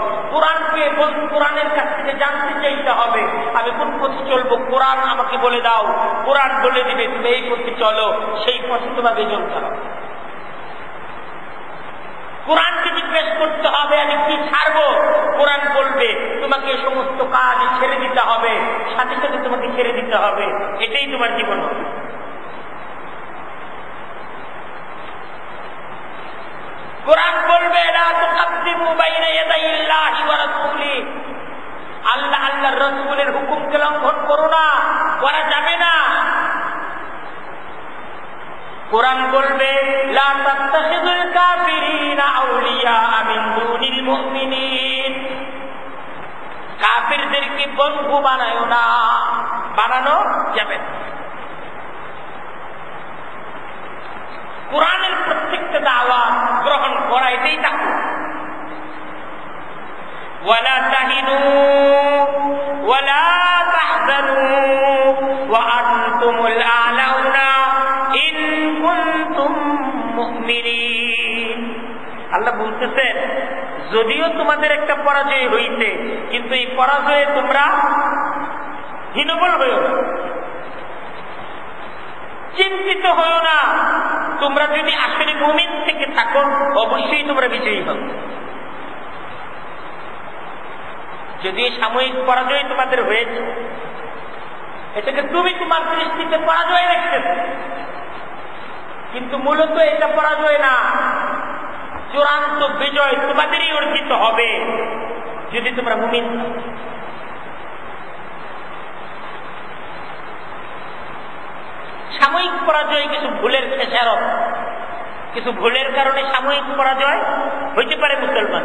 কোরআনের কাছ থেকে জানতে চাইতে হবে আমি কোন পথে চলবো। কোরআন আমাকে বলে দাও, কোরআন বলে দিবে তুমি এই পথে চলো, সেই পথে তোমাকে চলতে হবে। কোরআনকে জিজ্ঞেস করতে হবে আমি কি ছাড়বো, কোরআন বলবে তোমাকে সমস্ত কাজ ছেড়ে দিতে হবে, সাথে সাথে তোমাকে ছেড়ে দিতে হবে। এটাই তোমার জীবন হবে। কোরআন বলবে লা তুকাদ্দিমু বাইনা ইয়াদাইল্লাহি ওয়া রাসূলিহি, আল্লাহ আল্লাহর রাসূলের হুকুমকে লঙ্ঘন করো না, করা যাবে না। কোরআন বলবে লা তাত্তাখিযুল কাফিরিনা আউলিয়া মিন দুনিল মুমিনিন, কাফিরদেরকে বন্ধু বানায়ো না, বানানো যাবে না। কোরআনের প্রত্যেকটা দাওয়া গ্রহণ করা, এটাই তাকওয়া। ওয়ালা তাহিনু ওয়ালা তাহজানু ওয়া আনতুমুল আ'লাউনা ইন কুনতুম মুমিনিন। আল্লাহ বলতেছেন যদিও তোমাদের একটা পরাজয় হইছে, কিন্তু এই পরাজয়ে তোমরা হীনবল হইও না। চিন্তিত হও না, তোমরা যদি আসলে মুমিন থেকে থাকো অবশ্যই তোমরা বিজয়ী হবে। যদি সাময়িক পরাজয় তোমাদের হয়েছে, এটাকে তুমি তোমার দৃষ্টিতে পরাজয় দেখতেছ, কিন্তু মূলত এটা পরাজয় না, চূড়ান্ত বিজয় তোমাদেরই অর্জিত হবে যদি তোমরা মুমিন থাকো। সাময়িক পরাজয় কিছু ভুলের খেসারত, কিছু ভুলের কারণে সাময়িক পরাজয় হইতে পারে মুসলমান।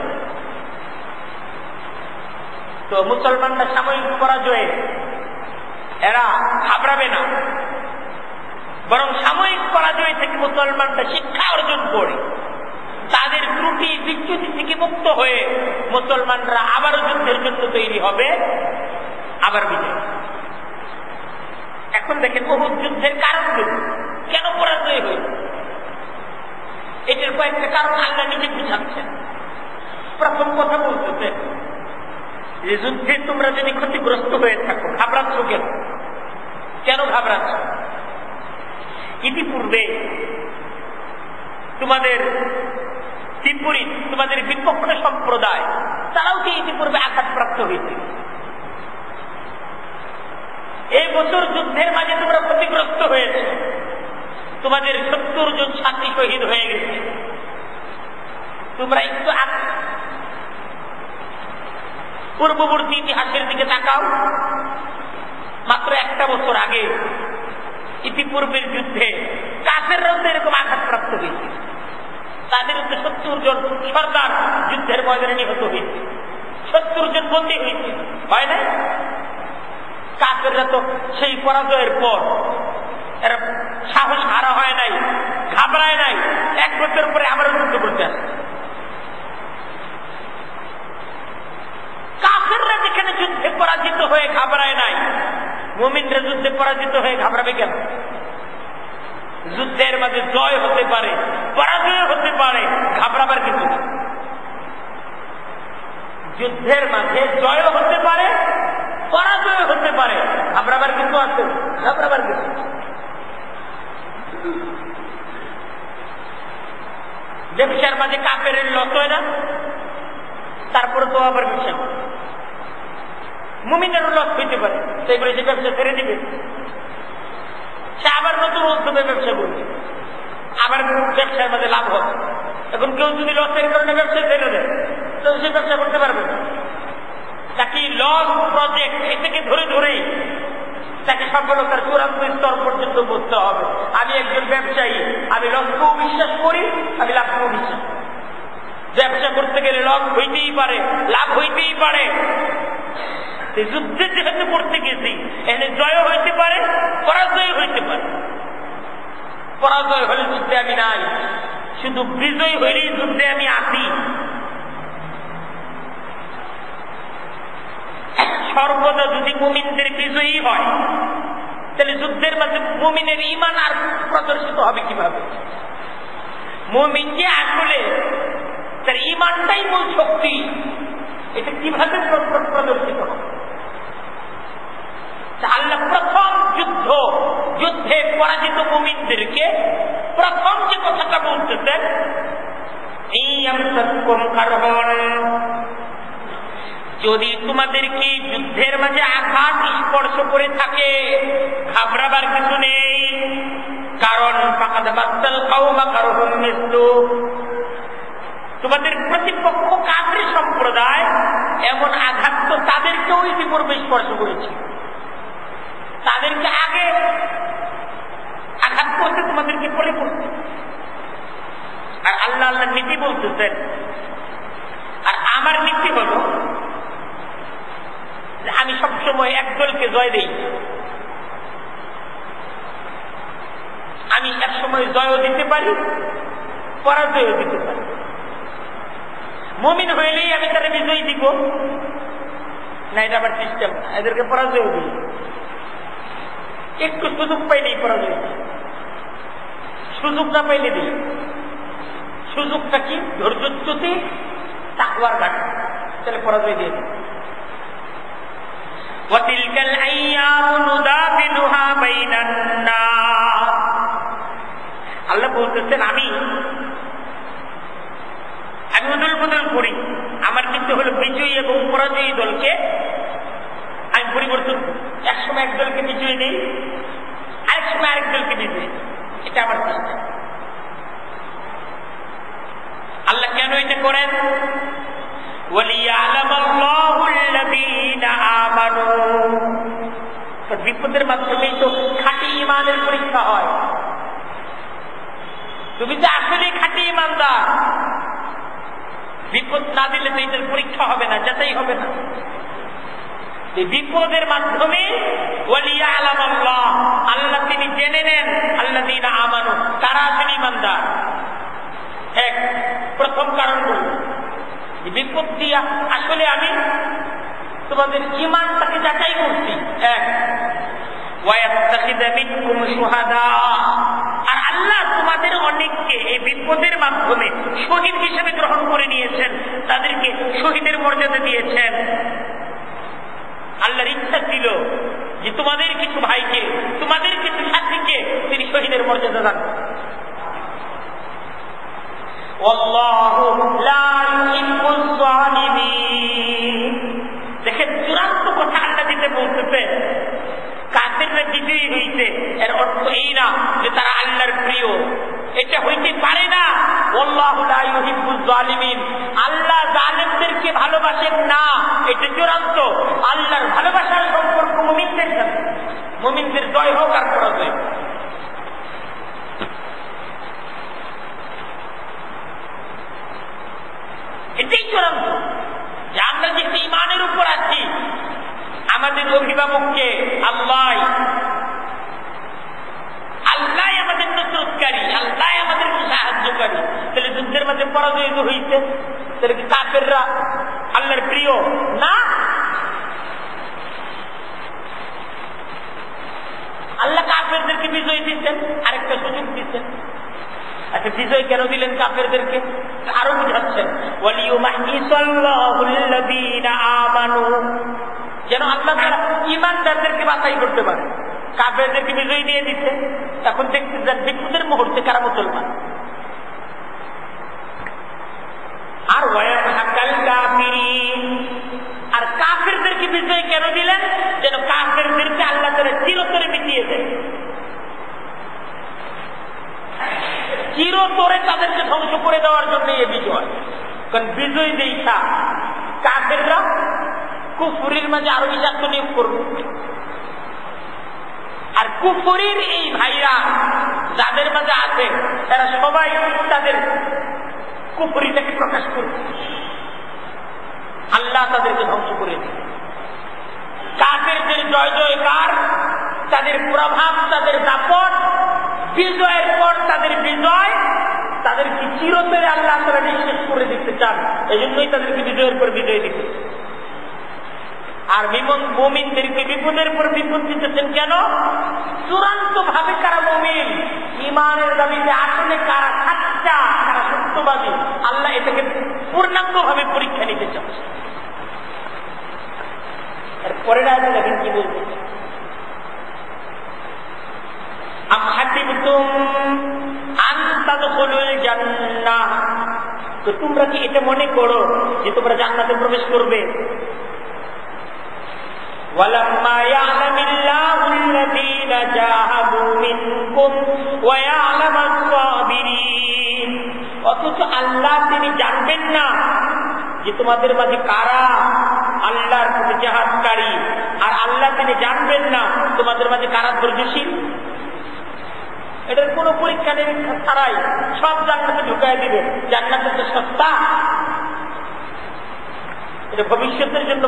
তো মুসলমানরা সাময়িক পরাজয়ে এরা ঘাবড়াবে না, বরং সাময়িক পরাজয় থেকে মুসলমানরা শিক্ষা অর্জন করে তাদের ত্রুটি বিচ্যুতি থেকে মুক্ত হয়ে মুসলমানরা আবারও যুদ্ধের জন্য তৈরি হবে, আবার বিজয়। এখন দেখেন উহুদ যুদ্ধের কারণগুলো কেন পরাজয় হয়েছে, এটার কয়েকটা কারণ আল্লাহ নিজে বুঝাচ্ছেন। প্রথম কথা বলতেছে যে যুদ্ধে তোমরা যদি ক্ষতিগ্রস্ত হয়ে থাকো ঘাবড়াচ্ছ কেন? কেন ঘাবড়াচ্ছ? ইতিপূর্বে তোমাদের বিপরীত, তোমাদের বিপক্ষ সম্প্রদায় তারাও কি ইতিপূর্বে আঘাতপ্রাপ্ত হয়েছে? এই বছর যুদ্ধের মাঝে তোমরা ক্ষতিগ্রস্ত হয়েছে, তোমাদের 70 জন সাথী শহীদ হয়ে গেছে। তোমরা একটু পূর্ববর্তী ইতিহাসের দিকে তাকাও, মাত্র একটা বছর আগে ইতিপূর্বের যুদ্ধে কাফেররাও তো এরকম আঘাতপ্রাপ্ত হয়েছে, তাদের 70 জন সর্দার যুদ্ধের ময়দানে নিহত হয়েছে, 70 জন বন্দী হয়েছে, হয় না? কাফেররা তো সেই পরাজয়ের পর এরা সাহস হারা হয় নাই, ঘাবড়ায় নাই, 1 বছর পরে আবার যুদ্ধ করতে আসে। কাফেররা যেখানে যুদ্ধে পরাজিত হয়ে ঘাবড়ায় নাই, মুমিনরা যুদ্ধে পরাজিত হয়ে ঘাবড়াবে কেন? যুদ্ধের মাঝে জয় হতে পারে, পরাজয় হতে পারে, ঘাবড়াবার কিছু না। যুদ্ধের মাঝে জয় হতে পারে, পরাজয় হতে পারে, ঘাবড়াবার কিছু আছে? ঘাবড়াবার কিছু। ব্যবসার মাঝে কাফের লস হয় না, তারপরে তো আবার ব্যবসা করে। মুমিনেরও লস হইতে পারে, তাই বলে যে ব্যবসা ছেড়ে দিবে, সে আবার নতুন উদ্যোগে ব্যবসা করবে, আবার ব্যবসার মাঝে লাভ হবে। এখন কেউ যদি লসের কারণে ব্যবসা ছেড়ে দেয় তো সে ব্যবসা করতে পারবে না। তাকে লস প্রজেক্ট এটাকে ধরে ধরেই তাকে সফলতার চূড়ান্ত স্তর পর্যন্ত বুঝতে হবে। আমি একজন ব্যবসায়ী, আমি লসকেও বিশ্বাস করি, আমি লাভকেও বিশ্বাস করি। ব্যবসা করতে গেলে লস হইতেই পারে, লাভ হইতেই পারে। যুদ্ধে যেহেতু করতে গেছি, এখানে জয় হইতে পারে, পরাজয় হইতে পারে। পরাজয় হলে যুদ্ধে আমি নাই, শুধু বিজয় হইলেই যুদ্ধে আমি আসি। সর্বদা যদি মুমিনদের বিজয়ী হয়, তাহলে যুদ্ধের মাঝে মুমিনের ঈমান আর প্রদর্শিত হবে কিভাবে? মুমিন যে আসলে তার ঈমানটাই মূল শক্তি, এটা কিভাবে প্রদর্শিত হবে? আল্লাহ প্রথম যুদ্ধে পরাজিত মুমিনদেরকে প্রথম যে কথাটা বলতেছেন, যদি তোমাদেরকে যুদ্ধের মাঝে আঘাত স্পর্শ করে থাকে, ঘাবড়াবার কিছু নেই, কারণ তোমাদের প্রতিপক্ষ কাফের সম্প্রদায় এমন আঘাত তো তাদেরকেও ইতিপূর্বে স্পর্শ করেছে, তাদেরকে আগে আঘাত করতে তোমাদেরকে পরে করতে। আর আল্লাহ নীতি বলতেছেন, আর আমার নীতি হল আমি সবসময় একদলকে জয় দেই। আমি এক সময় জয়ও দিতে পারি, পরাজয়ও দিতে পারি। মুমিন হইলেই আমি তারা বিজয়ী দিব না, এটা আমার সিস্টেম। এদেরকে পরাজয়ও দিই, একটু সুযোগ পাইলেই পরাজয় দিই, সুযোগ না পাইলে দিই। সুযোগটা কি? ধৈর্যচ্যুতি, তাকওয়ার ঘাট, তাহলে পরাজয় দিয়ে দিই। وَتِلْكَ الْأَيَّامُ نُدَاوِلُهَا بَيْنَ النَّاسِ
আল্লাহ বলতেছেন আমি উদল বদল করি, আমার কিন্তু হলো বিজয়ী এবং পরাজয়ী দলকে আমি পরিবর্তন করি। এক সময় এক দলকে বিজয়ী দিই, আরেক সময় আরেক দলকে বিজয়ী, এটা আমার চেষ্টা। আল্লাহ কেন এটা করেন? বিপদের মাধ্যমেই তো খাঁটি ইমানের পরীক্ষা হয়। তুমি যে আসলে খাঁটি ইমানদার, বিপদ না দিলে তো এটার পরীক্ষা হবে না, যাচাই হবে না। এই বিপদের মাধ্যমে আল্লাহ তিনি জেনে নেন আল্লাযীনা আমানু, তারা আসলে ইমানদার। এক প্রথম কারণ বলল বিপদ দিয়া আসলে আমি তোমাদের ইমানটাকে যাচাই করছি। এক আর আল্লাহ তোমাদের অনেককে এই বিপদের মাধ্যমে শহীদ হিসেবে গ্রহণ করে নিয়েছেন, তাদেরকে শহীদের মর্যাদা দিয়েছেন। আল্লাহর ইচ্ছা ছিল যে তোমাদের কিছু ভাইকে, তোমাদের কিছু সাথীকে তিনি শহীদের মর্যাদা দান। দেখেন চূড়ান্ত কথা আল্লাহ দিতে বলতেছে, কাফেররা বিজয়ী হইতে এর অর্থ এই না যে তারা আল্লাহর প্রিয়, এটা হইতে পারে না। আল্লাহু লা ইউহিব্বুজ জালিমিন, আল্লাহ জালেমদেরকে ভালোবাসেন না, এটা চূড়ান্ত। আল্লাহর ভালোবাসার সম্পর্ক মুমিনদের সাথে, মুমিনদের জয় হোক আর পরাজয়। এটাই চূড়ান্ত যে আমরা যে ঈমানের উপর আছি, আমাদের অভিভাবককে আল্লাহ আমাদের নসরতকারী, আল্লাহ আমাদেরকে সাহায্যকারী। তাহলে যুদ্ধের মাঝে পরাজয়িত হইতে তাহলে কি কাফেররা আল্লাহর প্রিয় না? আল্লাহ কাফেরদেরকে বিজয় দিচ্ছেন, আরেকটা সুযোগ দিচ্ছেন। আচ্ছা বিজয় কেন দিলেন কাফেরদেরকে? আরো বুঝাচ্ছেন, যেন আল্লাহ তারা ইমানদারদেরকে বাছাই করতে পারে। কাফেরদেরকে বিজয় দিয়ে দিচ্ছে, এখন দেখতে যান বিপদের মুহূর্তে কারা মুসলমান। আর আর কাফেরদেরকে বিজয় কেন দিলেন? যেন কাফেরদেরকে আল্লাহ তারা চিরতরে মিটিয়ে দেয়, চিরতরে তাদেরকে ধ্বংস করে দেওয়ার জন্য এই বিজয়। কারণ বিজয় দেখা কাফেররা কুফরির মাঝে আরো বেশি আত্মনিয়োগ করবে। আর কুফরির এই ভাইরা যাদের মাঝে আছে, তারা সবাই তাদের কুফরিটাকে প্রকাশ করবে, আল্লাহ তাদেরকে ধ্বংস করে দেবে। কাফেরদের জয় জয়কার, তাদের প্রভাব, তাদের দাপট, বিজয়ের পর তাদের বিজয়, তাদেরকে চিরতরে আল্লাহ তারা নিঃশেষ করে দিতে চান। এই জন্যই তাদেরকে বিজয়ের পর বিজয় দিতে। আর মুমিনদেরকে বিপদের পর বিপদ দিতেছেন কেন? চূড়ান্ত ভাবে কারা মুমিন, ইমানের দাবিতে আসলে কারা সাচ্চা, কারা সত্যবাদী, আল্লাহ এটাকে পূর্ণাঙ্গ ভাবে পরীক্ষা নিতে চাচ্ছে। এরপরে দেখেন কি বলতে, তো তোমরা কি এটা মনে করো যে তোমরা জান্নাতে প্রবেশ করবে? অথচ আল্লাহ তিনি জানবেন না যে তোমাদের মাঝে কারা আল্লাহর প্রতি জিহাদকারী, আর আল্লাহ তিনি জানবেন না তোমাদের মাঝে কারা ধৈর্যশীল। এটার কোন পরীক্ষা নিরীক্ষা ছাড়াই সব জান্নাতে ঢুকাই দিবে। জান্নাতে তো সস্তা, এটা ভবিষ্যতের জন্য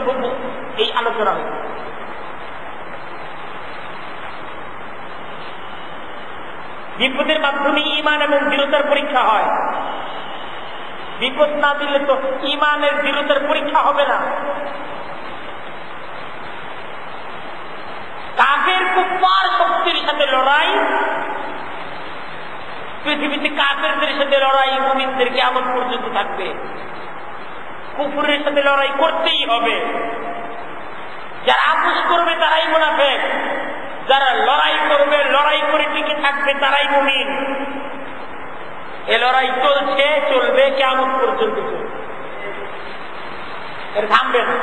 এই আলোচনা হয়েছে। বিপদের মাধ্যমে ঈমান এবং দৃঢ়তার পরীক্ষা হয়। বিপদ না দিলে তো ঈমানের দৃঢ়তার পরীক্ষা হবে না। কাফের কুফার শক্তির সাথে লড়াই, পৃথিবীতে কাফেরদের সাথে লড়াই মুমিনদের কিয়ামত পর্যন্ত থাকবে। কুফরের সাথে লড়াই করতেই হবে। যারা আপোষ করবে তারাই মুনাফিক, যারা লড়াই করবে, লড়াই করে টিকে থাকবে তারাই মুমিন। এ লড়াই চলছে, চলবে, কিয়ামত পর্যন্ত চলবে, এর থামবে না।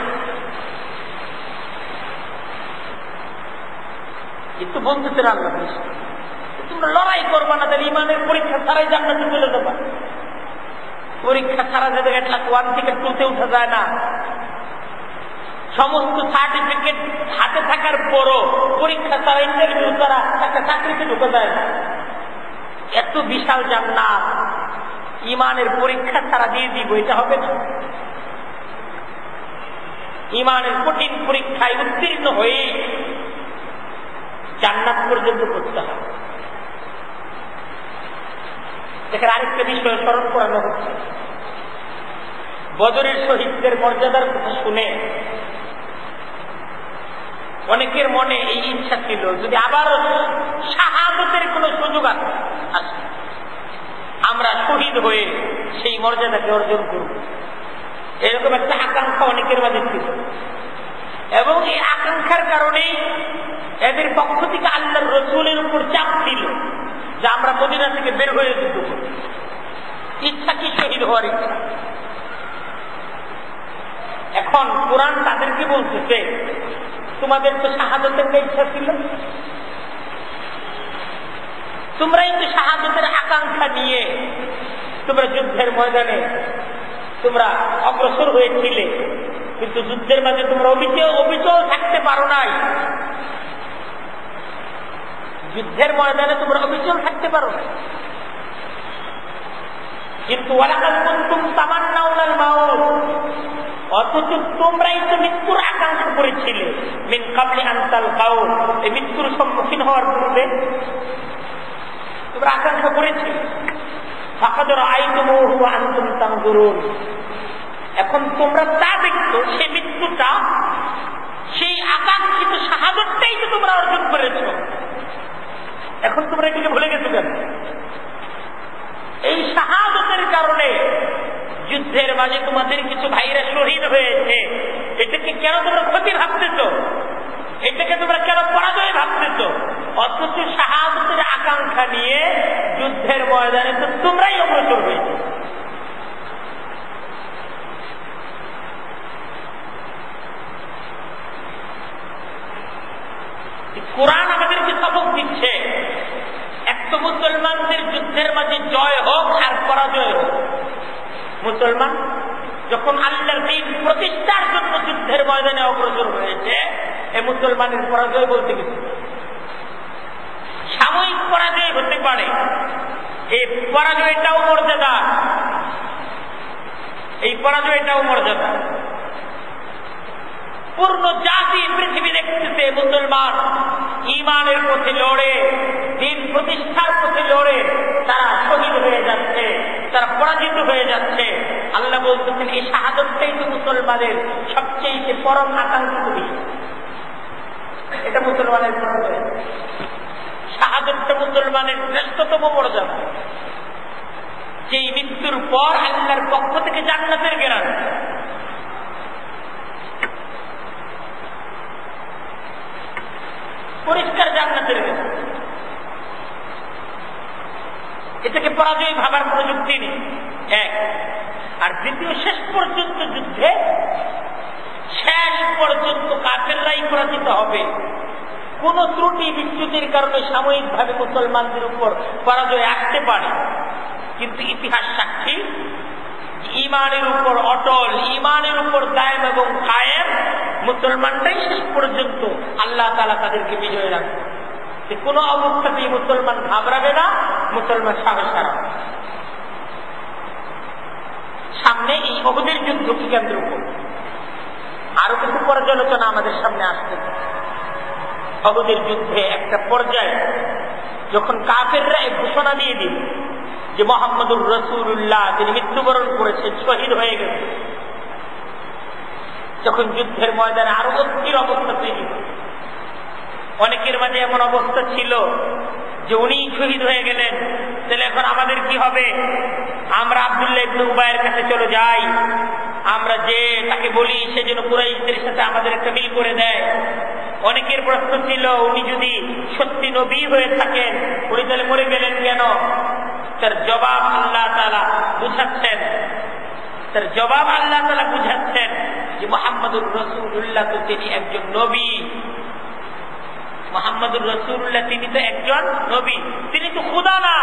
কিন্তু বলতেছেন আল্লাহ, তোমরা লড়াই করবা না, তাহলে ইমানের পরীক্ষা ছাড়াই জান্নাতে চলে যাবা। পরীক্ষা ছাড়া যাদের ক্লাস 1 থেকে 2-তে উঠা যায় না, সমস্ত সার্টিফিকেট হাতে থাকার পরও পরীক্ষা ছাড়া, ইন্টারভিউ ছাড়া একটা চাকরিতে ঢুকে যায় না। এত বিশাল জান্নাত ইমানের পরীক্ষা ছাড়া দিয়ে দিব, এটা হবে না। ইমানের কঠিন পরীক্ষায় উত্তীর্ণ হয়ে জান্নাত পর্যন্ত করতে হবে। দেখেন, আরেকটা বিষয় স্মরণ করানো হচ্ছে, বদরের শহীদদের মর্যাদার কথা শুনে অনেকের মনে এই ইচ্ছা ছিল, যদি আবারও শাহাদতের কোন সুযোগ আছে, আমরা শহীদ হয়ে সেই মর্যাদাকে অর্জন করব, এরকম একটা আকাঙ্ক্ষা অনেকের মাঝে ছিল। এবং এই আকাঙ্ক্ষার কারণেই এদের পক্ষ থেকে আল্লাহর রাসূলের উপর চাপ ছিল যে আমরা মদিনা থেকে বের হয়ে যুদ্ধ করব। ইচ্ছা কি? শহীদ হওয়ার ইচ্ছা। এখন কোরআন তাদেরকে বলতেছে, তোমাদের তো শাহাদতের ইচ্ছা ছিল, তোমরাই তো শাহাদতের আকাঙ্ক্ষা নিয়ে তোমরা যুদ্ধের ময়দানে তোমরা অগ্রসর হয়েছিলে, কিন্তু যুদ্ধের মাঝে তোমরা অবিচল থাকতে পারো নাই। যুদ্ধের ময়দানে তোমরা অবিচল থাকতে পারো না, কিন্তু ওয়ালাকাদ কুনতুম তামান্নাউনাল মাউত, অথচ তোমরাই তো মৃত্যুর আকাঙ্ক্ষা করেছিলে। মিন ক্বাবলি আন তালকাউ, এই মৃত্যুর সম্মুখীন হওয়ার পূর্বে তোমরা আকাঙ্ক্ষা করেছিলে। ফাকাদ রাআইতুমুহু ওয়া আনতুম তানজুরুন, এখন তোমরা তা দেখছো, সেই মৃত্যুটা, সেই আকাঙ্ক্ষিত শাহাদতটাই তো তোমরা অর্জন করেছো। এখন তোমরা এটাকে ভুলে গেছো কেন? এই শাহাদতের কারণে যুদ্ধের মাঝে তোমাদের কিছু ভাইরা শহীদ হয়েছে, এটাকে কেন তোমরা ক্ষতি ভাবতেছ? এটাকে তোমরা কেন পরাজয় ভাবতেছ? অথচ শাহাদতের আকাঙ্ক্ষা নিয়ে যুদ্ধের ময়দানে তো তোমরাই অগ্রসর হয়েছে। কোরআন আমাদেরকে সবক দিচ্ছে, এক তো মুসলমানদের যুদ্ধের মাঝে জয় হোক আর পরাজয় হোক, মুসলমান যখন আল্লাহর দ্বীন প্রতিষ্ঠার জন্য যুদ্ধের ময়দানে অগ্রসর হয়েছে, এই মুসলমানের পরাজয় বলতে কিছু সাময়িক পরাজয় হতে পারে, এই পরাজয়টাও মর্যাদা, এই পরাজয়টাও মর্যাদা। পূর্ণ জাতি পৃথিবী দেখতেছে মুসলমান ঈমানের পথে লড়ে, দ্বীন প্রতিষ্ঠার পথে লড়ে তারা শহীদ হয়ে যাচ্ছে, তারা পরাজিত হয়ে যাচ্ছে। আল্লাহ বলতেছেন, এই শাহাদতটাই তো মুসলমানের সবচেয়ে পরম আকাঙ্ক্ষিত বিষয়। এটা মুসলমানের পরাজয়, শাহাদতটা মুসলমানের শ্রেষ্ঠতম মর্যাদা, যেই মৃত্যুর পর আল্লাহর পক্ষ থেকে জান্নাতের গ্যারান্টি। পরিষ্কার জান্নাতের গ্যারান্টি, এটাকে পরাজয় ভাবার কোন যুক্তি নেই। এক আর দ্বিতীয়, শেষ পর্যন্ত যুদ্ধে শেষ পর্যন্ত কাফেররাই পরাজিত হবে। কোন ত্রুটি বিচ্যুতির কারণে সাময়িকভাবে মুসলমানদের উপর পরাজয় আসতে পারে, কিন্তু ইতিহাস সাক্ষী ঈমানের উপর অটল, ঈমানের উপর দায়েম এবং কায়েম মুসলমানটাই শেষ পর্যন্ত আল্লাহ তাআলা তাদেরকে বিজয় রাখবে। কোন অবস্থাতেই মুসলমান ঘাবড়াবে না, মুসলমান সাহস হারাবে। সামনে এই উহুদের যুদ্ধকে কেন্দ্র করে আরো কিছু পর্যালোচনা আমাদের সামনে আসছে। উহুদের যুদ্ধে একটা পর্যায়ে যখন কাফেররা এই ঘোষণা দিয়ে দিল যে মুহাম্মদুর রাসূলুল্লাহ তিনি মৃত্যুবরণ করেছেন, শহীদ হয়ে গেছেন, যখন যুদ্ধের ময়দানে আরো অস্থির অবস্থা তৈরি হল। অনেকের মাঝে এমন অবস্থা ছিল যে উনি শহীদ হয়ে গেলেন, তাহলে এখন আমাদের কি হবে? আমরা আব্দুল্লাহ ইবনে উবাইয়ের কাছে চলে যাই, আমরা যে তাকে বলি সে যেন কুরাইশদের সাথে আমাদের একটা মিল করে দেয়। অনেকের প্রশ্ন ছিল, উনি যদি সত্যি নবী হয়ে থাকেন, উনি তাহলে মরে গেলেন কেন? তার জবাব আল্লাহ তাআলা বুঝাচ্ছেন, তার জবাব আল্লাহ তাআলা বুঝাচ্ছেন যে মুহাম্মদুর রাসূলুল্লাহ তো তিনি একজন নবী, মুহাম্মদুর রাসূলুল্লাহ তিনি তো একজন নবী, তিনি তো খোদা না।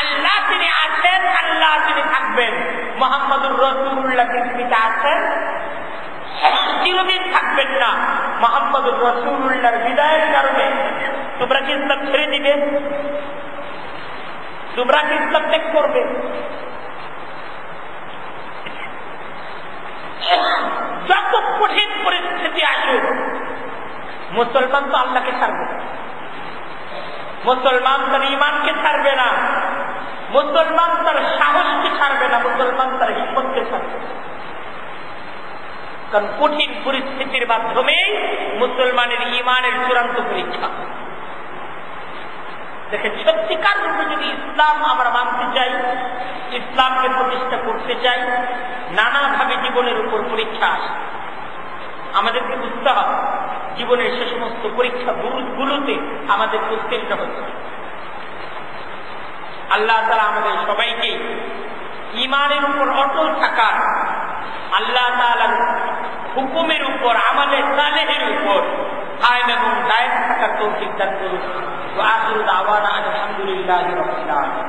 আল্লাহ তিনি আছেন, আল্লাহ তিনি থাকবেন। মুহাম্মদুর রাসূলুল্লাহ পৃথিবীতে আছেন, চিরদিন থাকবেন না। মুহাম্মদুর রাসূলুল্লাহর বিদায়ের কারণে তোমরা কি ইসলাম ছেড়ে দিবে? তোমরা কি ইসলাম ত্যাগ করবে? যত কঠিন পরিস্থিতি আসুক, মুসলমান তো আল্লাহকে ছাড়বে না, মুসলমান তার ঈমানকে ছাড়বে না, মুসলমান তার সাহসকে ছাড়বে না, মুসলমান তার হিম্মতকে ছাড়বে না। কারণ কঠিন পরিস্থিতির মাধ্যমেই মুসলমানের ঈমানের চূড়ান্ত পরীক্ষা। দেখেন, সত্যিকার রূপে যদি ইসলাম আমরা মানতে চাই, ইসলামকে প্রতিষ্ঠা করতে চাই, নানাভাবে জীবনের উপর পরীক্ষা আসে। আমাদেরকে বুঝতে হবে জীবনের সে সমস্ত পরীক্ষাগুলোতে আমাদের উত্তীর্ণ হচ্ছে। আল্লাহ তাআলা আমাদের সবাইকে ঈমানের উপর অটল থাকার, আল্লাহ তাআলার হুকুমের উপর, আমালে সালেহের উপর কায়েম এবং দায়েম থাকার তৌফিক দান করুন। ওয়া আখিরু দাওয়ানা আলহামদুলিল্লাহি রাব্বিল আলামিন।